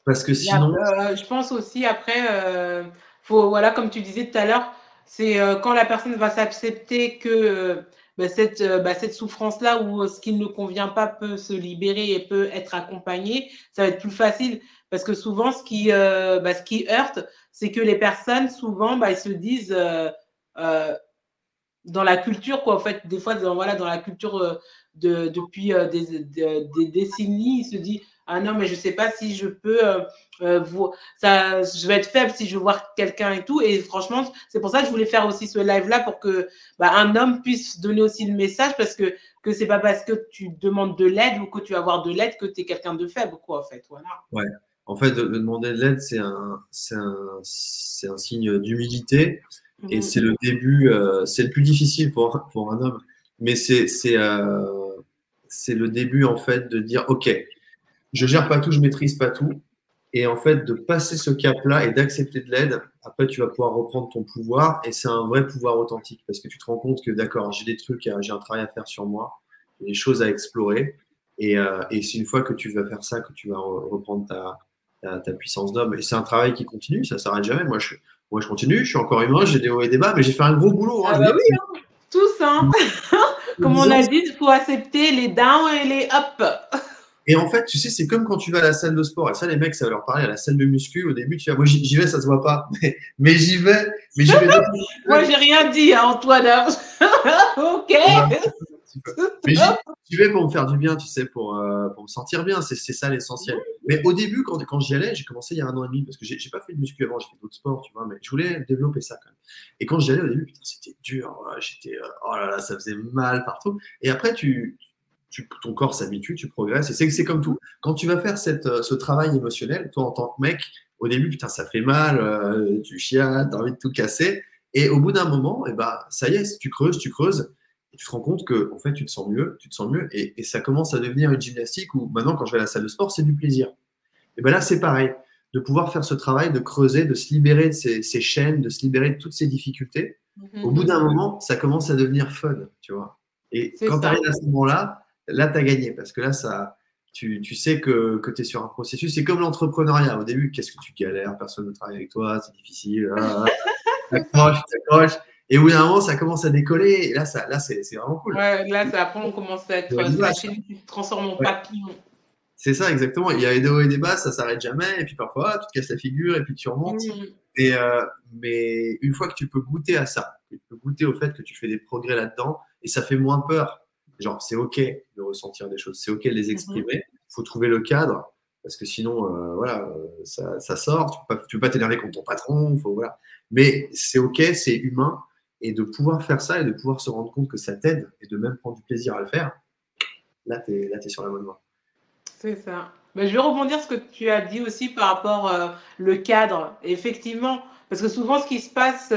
Parce que Et sinon, je pense aussi après, faut, voilà, comme tu disais tout à l'heure, c'est quand la personne va s'accepter que cette souffrance-là ou ce qui ne convient pas peut se libérer et peut être accompagné, ça va être plus facile. Parce que souvent, ce qui heurte, c'est que les personnes, souvent, ils se disent euh, dans la culture, quoi, en fait, des fois, voilà, dans la culture depuis des décennies, il se dit, ah non, mais je sais pas si je peux, je vais être faible si je veux voir quelqu'un et tout. Et franchement, c'est pour ça que je voulais faire aussi ce live-là pour que un homme puisse donner aussi le message parce que c'est pas parce que tu demandes de l'aide ou que tu vas avoir de l'aide que tu es quelqu'un de faible, quoi, en fait. Voilà. ouais, en fait, de demander de l'aide, c'est un signe d'humilité et c'est Mhm. le début, c'est le plus difficile pour un homme, mais c'est le début en fait de dire, OK, je gère pas tout, je maîtrise pas tout. Et en fait, de passer ce cap-là et d'accepter de l'aide, après, tu vas pouvoir reprendre ton pouvoir et c'est un vrai pouvoir authentique parce que tu te rends compte que, d'accord, j'ai des trucs, j'ai un travail à faire sur moi, des choses à explorer. Et c'est une fois que tu vas faire ça que tu vas reprendre ta puissance d'homme. Et c'est un travail qui continue, ça s'arrête jamais. Moi, je continue, je suis encore humain, j'ai des hauts et des bas, mais j'ai fait un gros boulot. Hein, Ah je bah veux oui, dire, hein. Tous, hein. c'est Comme 10 on ans. a dit, il faut accepter les downs et les ups. Et en fait, tu sais, c'est comme quand tu vas à la salle de sport. Et ça, les mecs, ça va leur parler à la salle de muscu. Au début, tu vas, moi, j'y vais, ça se voit pas. Mais j'y vais, mais j'y vais. Moi, j'ai rien dit, hein, Antoine. Ok. petit peu. Mais j'y vais pour me faire du bien, tu sais, pour me sentir bien. C'est ça l'essentiel. Mais au début, quand j'y allais, j'ai commencé il y a 1 an et demi, parce que j'ai pas fait de muscu avant, j'ai fait d'autres sports, tu vois, mais je voulais développer ça quand même. Et quand j'y allais au début, putain, c'était dur. J'étais, oh là là, ça faisait mal partout. Et après, ton corps s'habitue, tu progresses. Et c'est comme tout. Quand tu vas faire ce travail émotionnel, toi, en tant que mec, au début, putain, ça fait mal, tu chiales, tu as envie de tout casser. Et au bout d'un moment, et ben, ça y est, tu creuses, et tu te rends compte que en fait, tu te sens mieux, et ça commence à devenir une gymnastique où maintenant, quand je vais à la salle de sport, c'est du plaisir. Et ben là, c'est pareil, de pouvoir faire ce travail, de creuser, de se libérer de ces chaînes, de se libérer de toutes ces difficultés. Au bout d'un moment, ça commence à devenir fun, tu vois. Et C'est quand tu ça. arrives à ce moment-là, là, tu as gagné, parce que là, tu sais que tu es sur un processus. C'est comme l'entrepreneuriat. Au début, qu'est-ce que tu galères, personne ne travaille avec toi, c'est difficile. T'accroches, t'accroches. Et au bout d'un moment, ça commence à décoller. Et là, c'est vraiment cool. Ouais, là, ça, après, on commence à être, c'est la chaîne qui se transforme en Ouais. papillon. C'est ça, exactement. Il y a des hauts et des bas, ça s'arrête jamais. Et puis parfois, tu te casses la figure et puis tu remontes. Et, mais une fois que tu peux goûter à ça, que tu peux goûter au fait que tu fais des progrès là-dedans, et ça fait moins peur. Genre, c'est OK de ressentir des choses, c'est OK de les exprimer. Il faut trouver le cadre, parce que sinon, voilà, ça sort. Tu peux pas t'énerver contre ton patron. Voilà. Mais c'est OK, c'est humain. Et de pouvoir faire ça et de pouvoir se rendre compte que ça t'aide et de même prendre du plaisir à le faire, là, tu es sur la bonne voie. C'est ça. Mais je vais rebondir sur ce que tu as dit aussi par rapport le cadre. Effectivement, parce que souvent ce qui se passe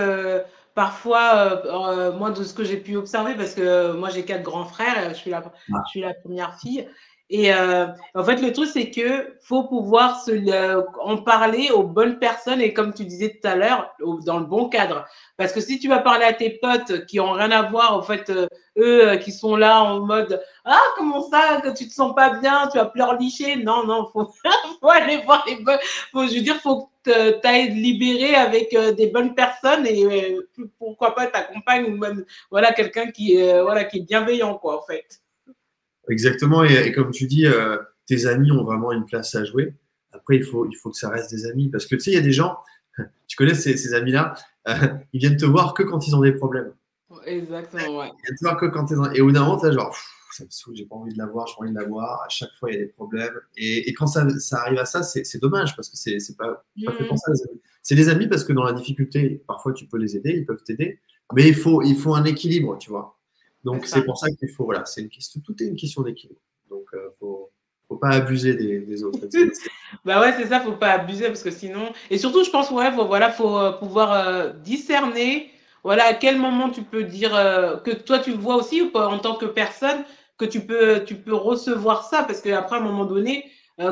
parfois, moi de ce que j'ai pu observer, parce que moi j'ai 4 grands frères, je suis la première fille. Et en fait, le truc, c'est que faut pouvoir en parler aux bonnes personnes et comme tu disais tout à l'heure, dans le bon cadre. Parce que si tu vas parler à tes potes qui ont rien à voir, en fait, eux qui sont là en mode ah, comment ça, que tu te sens pas bien, tu vas pleurnicher. Non, non, faut aller voir les bonnes. Je veux dire, faut que tu ailles te libérer avec des bonnes personnes et pourquoi pas ta compagne ou même voilà, quelqu'un voilà, qui est bienveillant, quoi, en fait. Exactement, et comme tu dis, tes amis ont vraiment une place à jouer. Après, il faut que ça reste des amis, parce que tu sais, il y a des gens, tu connais ces amis-là, ils viennent te voir que quand ils ont des problèmes. Exactement, ouais. Ils viennent te voir que quand ils ont... Et au bout d'un moment, tu genre, ça me saoule, j'ai pas envie de la voir, j'ai pas envie de la voir. À chaque fois, il y a des problèmes. Et quand ça arrive à ça, c'est dommage, parce que c'est pas fait pour ça, les amis. C'est des amis parce que dans la difficulté, parfois tu peux les aider, ils peuvent t'aider, mais il faut un équilibre, tu vois. Donc c'est pour ça qu'il faut, voilà, c'est une question, tout est une question d'équilibre. Donc faut pas abuser des autres. Bah ouais, c'est ça, faut pas abuser parce que sinon. Et surtout, je pense, ouais, faut pouvoir discerner, voilà, à quel moment tu peux dire que toi tu le vois aussi ou pas, en tant que personne, que tu peux recevoir ça parce qu'après, à un moment donné,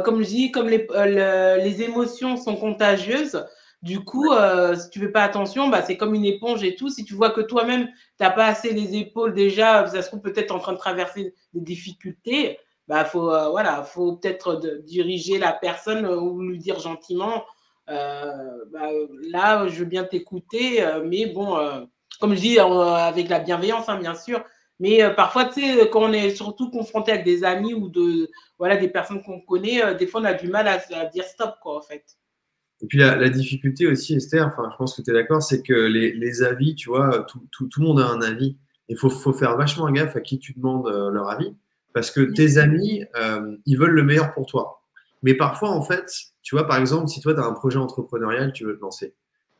comme je dis, comme les émotions sont contagieuses, du coup, si tu fais pas attention, bah, c'est comme une éponge et tout. Si tu vois que toi-même, t'as pas assez les épaules déjà, ça se trouve peut-être en train de traverser des difficultés, bah, voilà, faut peut-être diriger la personne ou lui dire gentiment, bah, là, je veux bien t'écouter, mais bon, comme je dis, avec la bienveillance, hein, bien sûr. Mais parfois, tu sais, quand on est surtout confronté avec des amis ou voilà, des personnes qu'on connaît, des fois, on a du mal à dire stop, quoi, en fait. Et puis la difficulté aussi, Esther, enfin, je pense que tu es d'accord, c'est que les avis, tu vois, tout le monde a un avis. Il faut faire vachement gaffe à qui tu demandes leur avis, parce que tes amis, ils veulent le meilleur pour toi. Mais parfois, en fait, tu vois, par exemple, si toi, tu as un projet entrepreneurial, tu veux te lancer,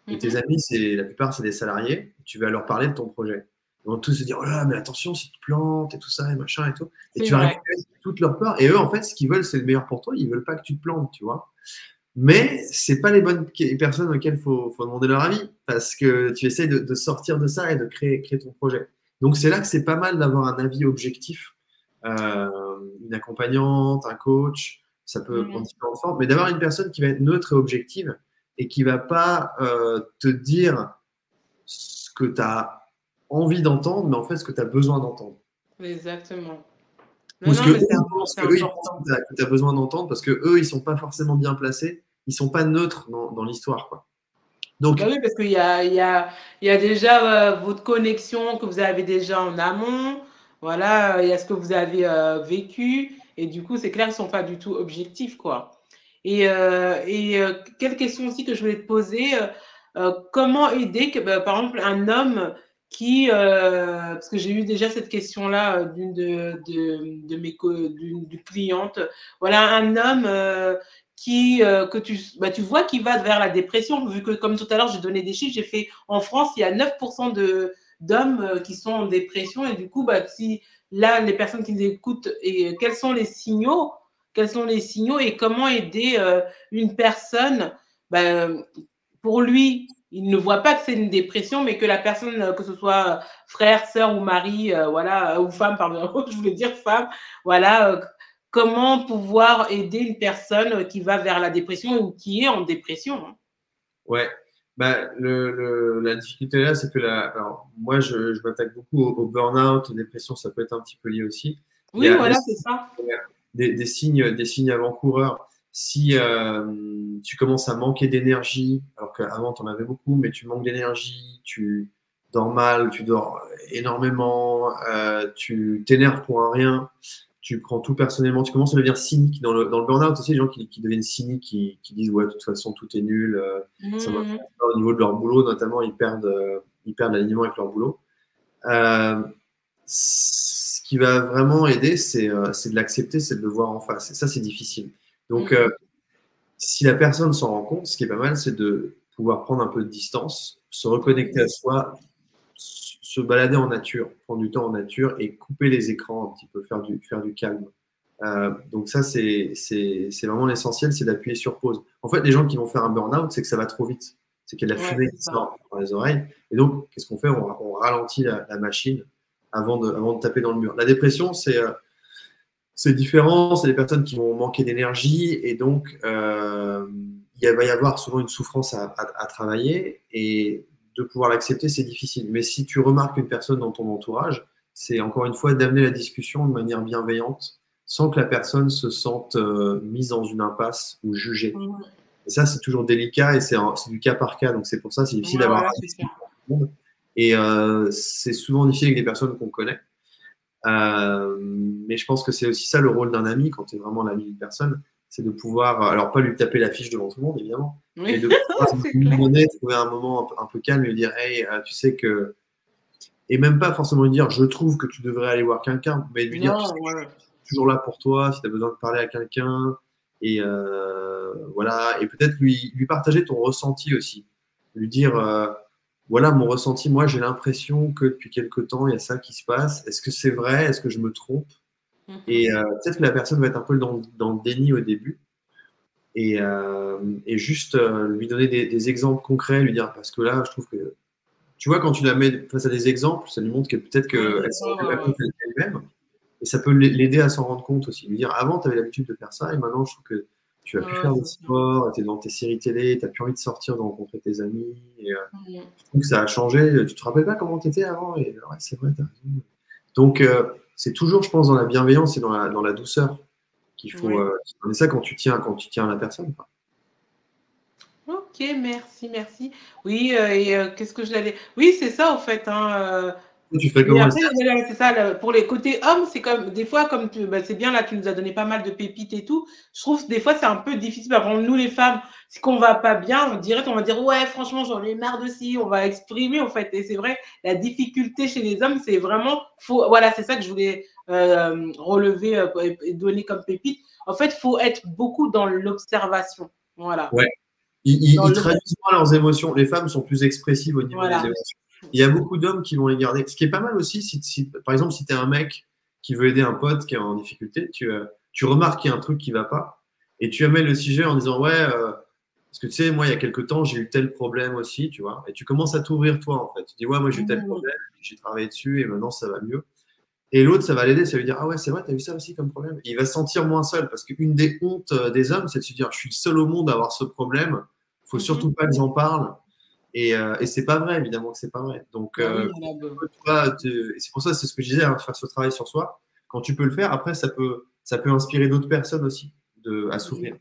et tes amis, la plupart, c'est des salariés, tu vas leur parler de ton projet. Ils vont tous se dire, oh là, mais attention, si tu te plantes et tout ça, et machin et tout. Et C'est tu vas vrai. récupérer toute leur peur. Et eux, en fait, ce qu'ils veulent, c'est le meilleur pour toi. Ils veulent pas que tu te plantes, tu vois. Mais c'est pas les bonnes personnes auxquelles faut demander leur avis, parce que tu essayes de sortir de ça et de créer ton projet. Donc c'est là que c'est pas mal d'avoir un avis objectif, une accompagnante, un coach, ça peut prendre différentes formes, mais d'avoir une personne qui va être neutre et objective et qui va pas te dire ce que tu as envie d'entendre, mais en fait ce que tu as besoin d'entendre. Exactement. Ou Non, ce non, que mais eux, ils pensent c'est que eux, ils pensent important. que tu as besoin d'entendre, parce que eux, ils sont pas forcément bien placés, ils sont pas neutres dans l'histoire, quoi. Donc, Bah oui, parce il y a déjà votre connexion que vous avez déjà en amont. Voilà, il y a ce que vous avez vécu. Et du coup, c'est clair, ils ne sont pas du tout objectifs, quoi. Quelle question aussi que je voulais te poser, comment aider, par exemple, un homme parce que j'ai eu déjà cette question-là d'une de mes d'une cliente. Voilà, un homme que tu vois qui va vers la dépression, vu que comme tout à l'heure, j'ai donné des chiffres, j'ai fait en France, il y a 9% d'hommes qui sont en dépression. Et du coup, si là, les personnes qui nous écoutent, et quels sont les signaux et comment aider une personne pour lui, il ne voit pas que c'est une dépression, mais que la personne, que ce soit frère, sœur ou mari, voilà, ou femme, pardon, je voulais dire femme, voilà, comment pouvoir aider une personne qui va vers la dépression ou qui est en dépression, hein. Ouais. Bah, la difficulté là, c'est que alors, moi, je m'attaque beaucoup au burn-out, aux dépressions, ça peut être un petit peu lié aussi. Il y Oui, a voilà, c'est ça. des signes avant-coureurs. Si tu commences à manquer d'énergie, alors qu'avant tu en avais beaucoup, mais tu manques d'énergie, tu dors mal, tu dors énormément, tu t'énerves pour un rien, tu prends tout personnellement, tu commences à devenir cynique. Dans le burn-out aussi, les gens qui deviennent cyniques, qui disent ouais, de toute façon tout est nul, ça marche Mmh. pas. Au niveau de leur boulot, notamment, ils perdent l'alignement avec leur boulot. Euh, ce qui va vraiment aider, c'est de l'accepter, c'est de le voir en face. Et ça, c'est difficile. Donc, Mmh. si la personne s'en rend compte, ce qui est pas mal, c'est de pouvoir prendre un peu de distance, se reconnecter à soi, se balader en nature, prendre du temps en nature et couper les écrans un petit peu, faire du calme. Donc ça, c'est vraiment l'essentiel, c'est d'appuyer sur pause. En fait, les gens qui vont faire un burn-out, c'est que ça va trop vite. C'est qu'il y a de la Ouais, fumée c'est qui ça. sort dans les oreilles. Et donc, qu'est-ce qu'on fait? On ralentit la machine avant de taper dans le mur. La dépression, c'est différent. C'est des personnes qui vont manquer d'énergie et donc il va y avoir souvent une souffrance à travailler et de pouvoir l'accepter, c'est difficile. Mais si tu remarques une personne dans ton entourage, c'est encore une fois d'amener la discussion de manière bienveillante sans que la personne se sente mise dans une impasse ou jugée. Mmh. Et ça, c'est toujours délicat et c'est du cas par cas. Donc c'est pour ça c'est difficile Ouais, d'avoir voilà, un c'est ça. discussion avec tout le monde. Et c'est souvent difficile avec des personnes qu'on connaît. Mais je pense que c'est aussi ça le rôle d'un ami quand tu es vraiment l'ami d'une personne, c'est de pouvoir, alors pas lui taper la fiche devant tout le monde évidemment, mais Oui, de pouvoir à un c'est moment clair. donné trouver un moment un peu calme et lui dire hey, tu sais que, et même pas forcément lui dire je trouve que tu devrais aller voir quelqu'un, mais lui dire tu sais Non, que je ouais. suis toujours là pour toi si tu as besoin de parler à quelqu'un, et voilà, et peut-être lui partager ton ressenti aussi, lui dire voilà mon ressenti, moi j'ai l'impression que depuis quelque temps il y a ça qui se passe, est-ce que c'est vrai, est-ce que je me trompe? Mmh. Et peut-être que la personne va être un peu dans le déni au début et juste lui donner des exemples concrets, lui dire parce que là, je trouve que tu vois, quand tu la mets face à des exemples, ça lui montre que peut-être Ouais, qu'elle c'est s'en ça, rend pas ouais, ouais. compte elle-même et ça peut l'aider à s'en rendre compte aussi. Lui dire avant, tu avais l'habitude de faire ça et maintenant, je trouve que tu vas Ouais, plus ouais, faire de c'est ça. sport, tu es dans tes séries télé, tu n'as plus envie de sortir, de rencontrer tes amis. Et, Mmh. je trouve que ça a changé. Tu te rappelles pas comment tu étais avant? Et ouais, c'est vrai, tu as raison. Donc, c'est toujours, je pense, dans la bienveillance et dans la douceur qu'il faut. Ouais. C'est ça quand tu tiens à la personne, quoi. OK, merci, merci. Oui, qu'est-ce que je l'avais oui, c'est ça, en fait, hein, Toi, tu fais mais comment, après, Esther? voilà, c'est ça, pour les côtés hommes, c'est comme des fois, comme c'est bien, là, tu nous as donné pas mal de pépites et tout. Je trouve que des fois, c'est un peu difficile. Par exemple, nous, les femmes, si on va pas bien, on va dire, ouais, franchement, j'en ai marre de ci, on va exprimer, en fait. Et c'est vrai, la difficulté chez les hommes, c'est vraiment, voilà, c'est ça que je voulais relever et donner comme pépite. En fait, il faut être beaucoup dans l'observation. Voilà. Ouais. Dans Ils le, traduisent moins leurs émotions. Les femmes sont plus expressives au niveau des voilà. émotions. Il y a beaucoup d'hommes qui vont les garder. Ce qui est pas mal aussi, par exemple, si tu es un mec qui veut aider un pote qui est en difficulté, tu remarques qu'il y a un truc qui va pas et tu amènes le sujet en disant ouais, parce que tu sais, moi, il y a quelques temps, j'ai eu tel problème aussi, tu vois, et tu commences à t'ouvrir toi en fait. Tu dis ouais, moi j'ai eu tel Mmh. problème, j'ai travaillé dessus et maintenant ça va mieux. Et l'autre, ça va l'aider, ça va lui dire ah ouais, c'est vrai, t'as eu ça aussi comme problème. Et il va se sentir moins seul parce qu'une des hontes des hommes, c'est de se dire je suis le seul au monde à avoir ce problème. Faut Mmh. surtout pas que j'en parle. Et c'est pas vrai, évidemment que c'est pas vrai. Donc, Bah oui, il y en a toi, c'est pour ça, c'est ce que je disais, hein, faire ce travail sur soi. Quand tu peux le faire, après, ça peut inspirer d'autres personnes aussi à s'ouvrir.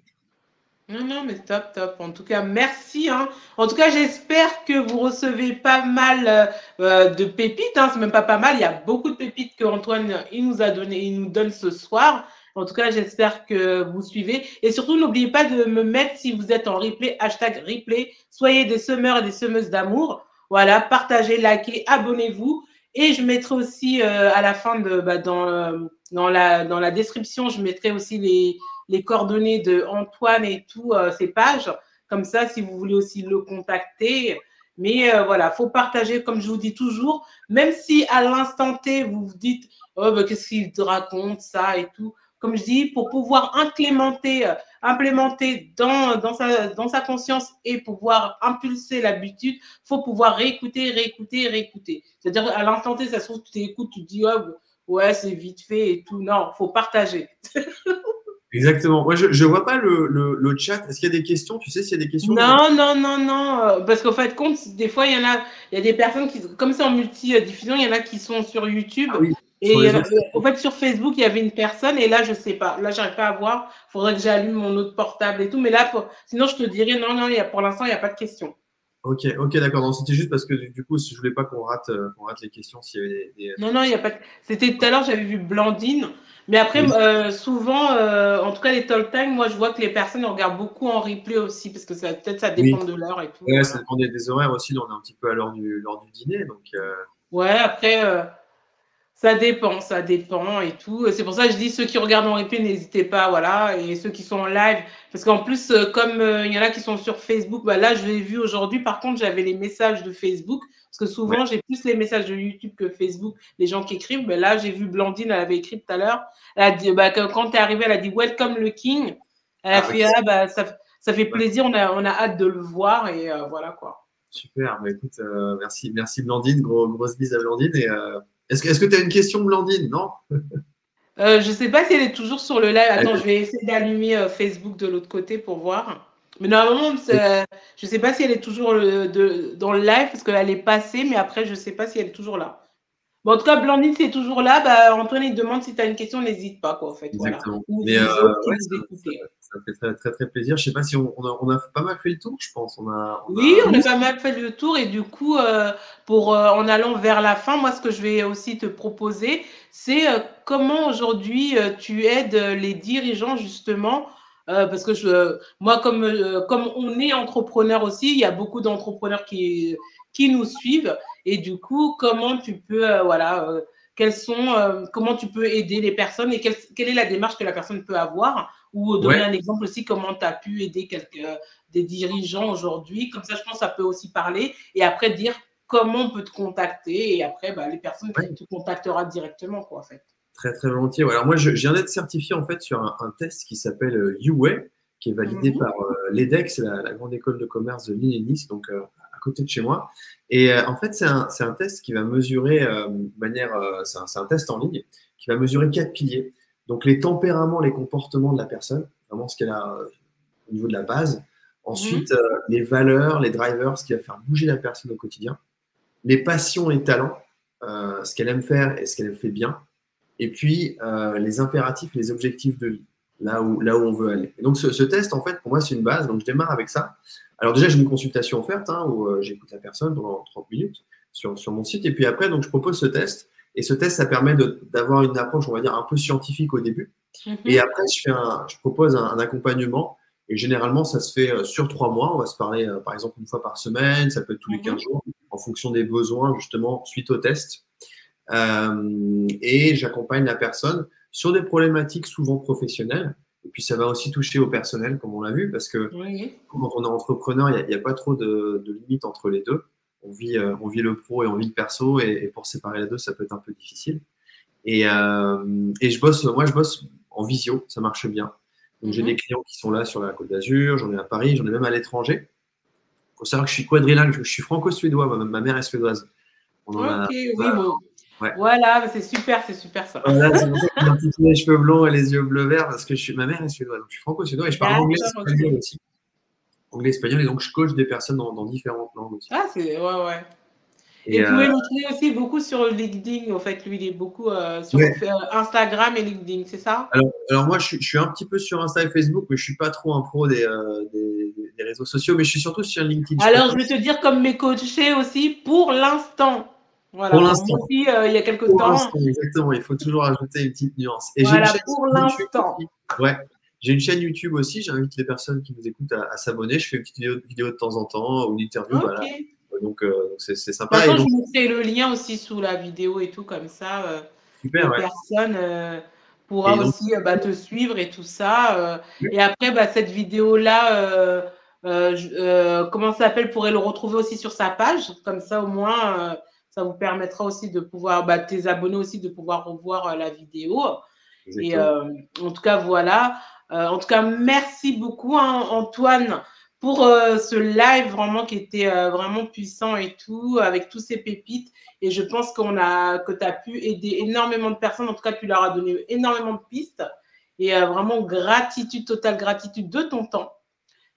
non, non, mais top, top. En tout cas, merci, hein. En tout cas, j'espère que vous recevez pas mal de pépites, hein. C'est même pas mal. Il y a beaucoup de pépites que Antoine il nous a donné, il nous donne ce soir. En tout cas, j'espère que vous suivez. Et surtout, n'oubliez pas de me mettre si vous êtes en replay, hashtag replay. Soyez des semeurs et des semeuses d'amour. Voilà, partagez, likez, abonnez-vous. Et je mettrai aussi à la fin dans la description, je mettrai aussi les coordonnées de Antoine et tout, ses pages. Comme ça, si vous voulez aussi le contacter. Mais voilà, il faut partager, comme je vous dis toujours, même si à l'instant T, vous vous dites, oh, bah, qu'est-ce qu'il te raconte, ça et tout. Comme je dis, pour pouvoir implémenter dans sa conscience et pouvoir impulser l'habitude, il faut pouvoir réécouter, réécouter, réécouter. C'est-à-dire, à l'instant T, ça se trouve, tu t'écoutes, tu te dis, oh, ouais, c'est vite fait et tout. Non, il faut partager. Exactement. Moi, je ne vois pas le chat. Est-ce qu'il y a des questions? Tu sais s'il y a des questions? Non, non, non, non. Parce qu'en fait, compte, des fois, il y a des personnes qui, comme c'est en multi-diffusion, il y en a qui sont sur YouTube. Ah oui, Et sur les autres. en fait, sur Facebook, il y avait une personne, et là, je ne sais pas. Là, je n'arrive pas à voir. Il faudrait que j'allume mon autre portable et tout. Mais là, sinon, je te dirais, non, non, pour l'instant, il n'y a pas de questions. Ok, d'accord. C'était juste parce que du coup, je voulais pas qu'on rate les questions s'il y avait Non, non, il n'y a pas de... C'était tout à l'heure, j'avais vu Blandine. Mais après, Oui, souvent, en tout cas, les talk time, moi, je vois que les personnes regardent beaucoup en replay aussi, parce que peut-être ça oui. dépend de l'heure et tout. Ouais, ça Voilà. dépend des horaires aussi. Là, on est un petit peu à l'heure du dîner. Donc, Ouais, après, ça dépend, et tout. C'est pour ça que je dis, ceux qui regardent en replay, n'hésitez pas, voilà. Et ceux qui sont en live, parce qu'en plus, comme il y en a qui sont sur Facebook, bah là, je l'ai vu aujourd'hui, par contre, j'avais les messages de Facebook, parce que ouais. souvent, j'ai plus les messages de YouTube que Facebook, les gens qui écrivent. Mais là, j'ai vu Blandine, elle avait écrit tout à l'heure, elle a dit, bah, quand tu es arrivée, elle a dit Welcome le King. Elle a Ah, fait, ok. ah, bah, ça fait Ouais, plaisir, on a hâte de le voir, et voilà quoi. super. Bah, écoute, merci Blandine. Grosse bise à Blandine. Et, est-ce que tu as une question, Blandine? Non? Je sais pas si elle est toujours sur le live. Attends, je Elle- vais essayer d'allumer Facebook de l'autre côté pour voir. Mais normalement, je sais pas si elle est toujours dans le live parce qu'elle est passée, mais après, je sais pas si elle est toujours là. Bon, en tout cas, Blandine, si elle est toujours là, bah, Antoine, il demande si tu as une question, n'hésite pas, quoi, en fait. Voilà. Exactement. Ou Mais vous autres qui ouais, nous écoutez. ça fait très plaisir. Je sais pas si on a pas mal fait le tour, je pense. Oui, on a quand même fait le tour et du coup, en allant vers la fin, moi, ce que je vais aussi te proposer, c'est comment aujourd'hui tu aides les dirigeants justement, parce que moi, comme on est entrepreneur aussi, il y a beaucoup d'entrepreneurs qui nous suivent et du coup, comment tu peux, comment tu peux aider les personnes et quelle est la démarche que la personne peut avoir ou donner Ouais, un exemple aussi comment tu as pu aider des dirigeants aujourd'hui. Comme ça, je pense que ça peut aussi parler. Et après, dire comment on peut te contacter. Et après, bah, les personnes ouais. te contacteront directement, quoi, en fait. Très volontiers. Ouais, alors moi, je viens d'être certifié en fait sur un test qui s'appelle UWay, qui est validé Mhm. par l'EDEC, la grande école de commerce de Lille et Nice, donc à côté de chez moi. Et en fait, c'est un test qui va mesurer de manière, c'est un test en ligne qui va mesurer 4 piliers. Donc les tempéraments, les comportements de la personne, vraiment ce qu'elle a au niveau de la base. Ensuite, Mhm. les valeurs, les drivers, ce qui va faire bouger la personne au quotidien. Les passions et talents, ce qu'elle aime faire et ce qu'elle fait bien. Et puis, les impératifs et les objectifs de vie, là où on veut aller. Et donc, ce test, en fait, pour moi, c'est une base. Donc, je démarre avec ça. Alors, déjà, j'ai une consultation offerte hein, où j'écoute la personne pendant 30 minutes sur mon site. Et puis après, donc, je propose ce test. Et ce test, ça permet d'avoir une approche, on va dire, un peu scientifique au début. Et Mhm. après, je propose un accompagnement. Et généralement, ça se fait sur 3 mois. On va se parler, par exemple, une fois par semaine. Ça peut être tous les 15 Mhm. jours, en fonction des besoins, justement, suite au test. Et j'accompagne la personne sur des problématiques souvent professionnelles. Et puis, ça va aussi toucher au personnel, comme on l'a vu, parce que Oui. quand on est entrepreneur, il n'y a pas trop de limites entre les deux. On vit le pro et on vit le perso, et pour séparer les deux, ça peut être un peu difficile. Et moi, je bosse en visio, ça marche bien. Donc, j'ai des Mhm. clients qui sont là sur la Côte d'Azur, j'en ai à Paris, j'en ai même à l'étranger. Il faut savoir que je suis quadrilingue, je suis franco-suédois, ma mère est suédoise. On en Ok, a, oui, bon. ouais. Voilà, c'est super ça. Voilà, c'est pour ça que j'ai un petit peu les cheveux blonds et les yeux bleu vert parce que ma mère est suédoise, donc je suis franco-suédois et je parle anglais D'accord, espagnol ok. aussi. Anglais espagnol et donc je coach des personnes dans différentes langues aussi. Ah, ouais, ouais. Et Et vous pouvez le trouver aussi beaucoup sur LinkedIn. En fait, lui, il est beaucoup sur ouais, Instagram et LinkedIn, c'est ça? alors moi je suis un petit peu sur Insta et Facebook, mais je suis pas trop un pro des réseaux sociaux, mais je suis surtout sur LinkedIn. Je Alors, je préfère vais te dire comme mes coachés aussi, pour l'instant. Voilà, pour comme moi l'instant. aussi, il y a quelque Pour temps. l'instant, exactement. Il faut toujours ajouter une petite nuance. Et j'ai une Voilà, chaîne pour YouTube l'instant. aussi. Ouais. J'ai une chaîne YouTube aussi. J'invite les personnes qui nous écoutent à s'abonner. Je fais une petite vidéo de temps en temps ou une interview. Bah Ok. là, c'est De toute sympa. Et façon, je donc, mettrai le lien aussi sous la vidéo et tout, comme ça, super, les ouais. personnes pourra Et donc, aussi te suivre et tout ça. Et après, cette vidéo-là, comment ça s'appelle, pourrait le retrouver aussi sur sa page. Comme ça, au moins, ça vous permettra aussi de pouvoir, tes abonnés aussi, de pouvoir revoir la vidéo. Et exactement. en tout cas, voilà. En tout cas, merci beaucoup, hein, Antoine, pour ce live vraiment qui était vraiment puissant et tout, avec tous ces pépites. Et je pense que tu as pu aider énormément de personnes. En tout cas, tu leur as donné énormément de pistes. Et vraiment, gratitude, totale gratitude de ton temps.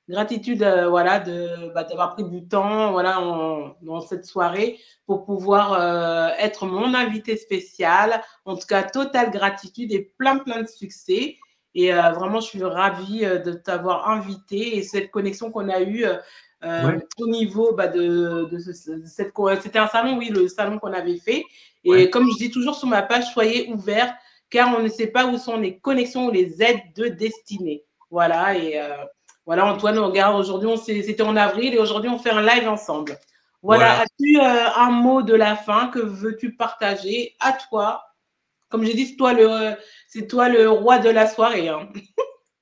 Gratitude, voilà, d'avoir pris du temps, voilà, dans cette soirée pour pouvoir être mon invité spécial. En tout cas, totale gratitude et plein de succès. Et vraiment, je suis ravie de t'avoir invité et cette connexion qu'on a eue Ouais, au niveau c'était un salon, oui, le salon qu'on avait fait. ouais. Et comme je dis toujours sur ma page, soyez ouverts car on ne sait pas où sont les connexions ou les aides de destinée. Voilà, et voilà, Antoine, regarde, aujourd'hui, c'était en avril et aujourd'hui, on fait un live ensemble. Voilà, Voilà. as-tu un mot de la fin que veux-tu partager à toi? Comme j'ai dit, c'est toi le roi de la soirée. Hein.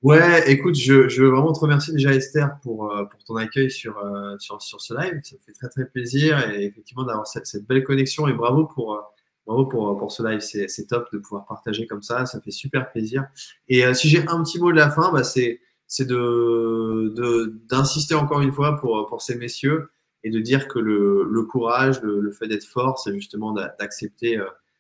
Ouais, écoute, je veux vraiment te remercier déjà, Esther, pour ton accueil sur ce live. Ça me fait très plaisir et effectivement d'avoir cette belle connexion et bravo pour ce live. C'est top de pouvoir partager comme ça fait super plaisir. Et si j'ai un petit mot de la fin, c'est d'insister encore une fois pour ces messieurs et de dire que le courage, le fait d'être fort, c'est justement d'accepter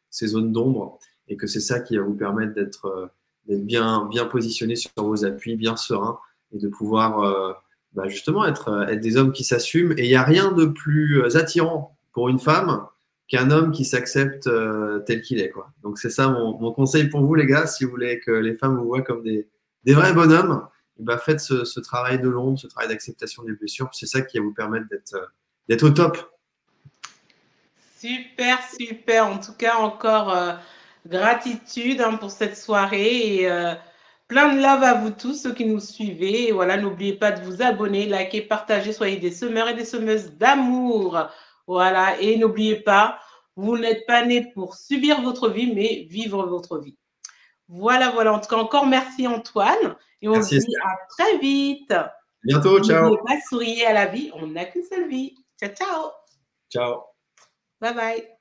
ces zones d'ombre et que c'est ça qui va vous permettre d'être bien positionné sur vos appuis, bien serein, et de pouvoir justement être des hommes qui s'assument. Et il n'y a rien de plus attirant pour une femme qu'un homme qui s'accepte tel qu'il est, quoi. Donc c'est ça mon conseil pour vous, les gars, si vous voulez que les femmes vous voient comme des vrais bonhommes, et faites ce travail de l'ombre, ce travail d'acceptation des blessures. C'est ça qui va vous permettre d'être au top. Super, super. En tout cas, encore gratitude hein, pour cette soirée et plein de love à vous tous, ceux qui nous suivez. Et voilà, n'oubliez pas de vous abonner, liker, partager, soyez des semeurs et des semeuses d'amour. Voilà, et n'oubliez pas, vous n'êtes pas nés pour subir votre vie, mais vivre votre vie. Voilà, voilà. En tout cas, encore merci Antoine. Et on se Merci, dit Esther. à très vite. À bientôt, Et ciao. n'oubliez pas, souriez à la vie. On n'a qu'une seule vie. Ciao, ciao. Ciao. Bye bye.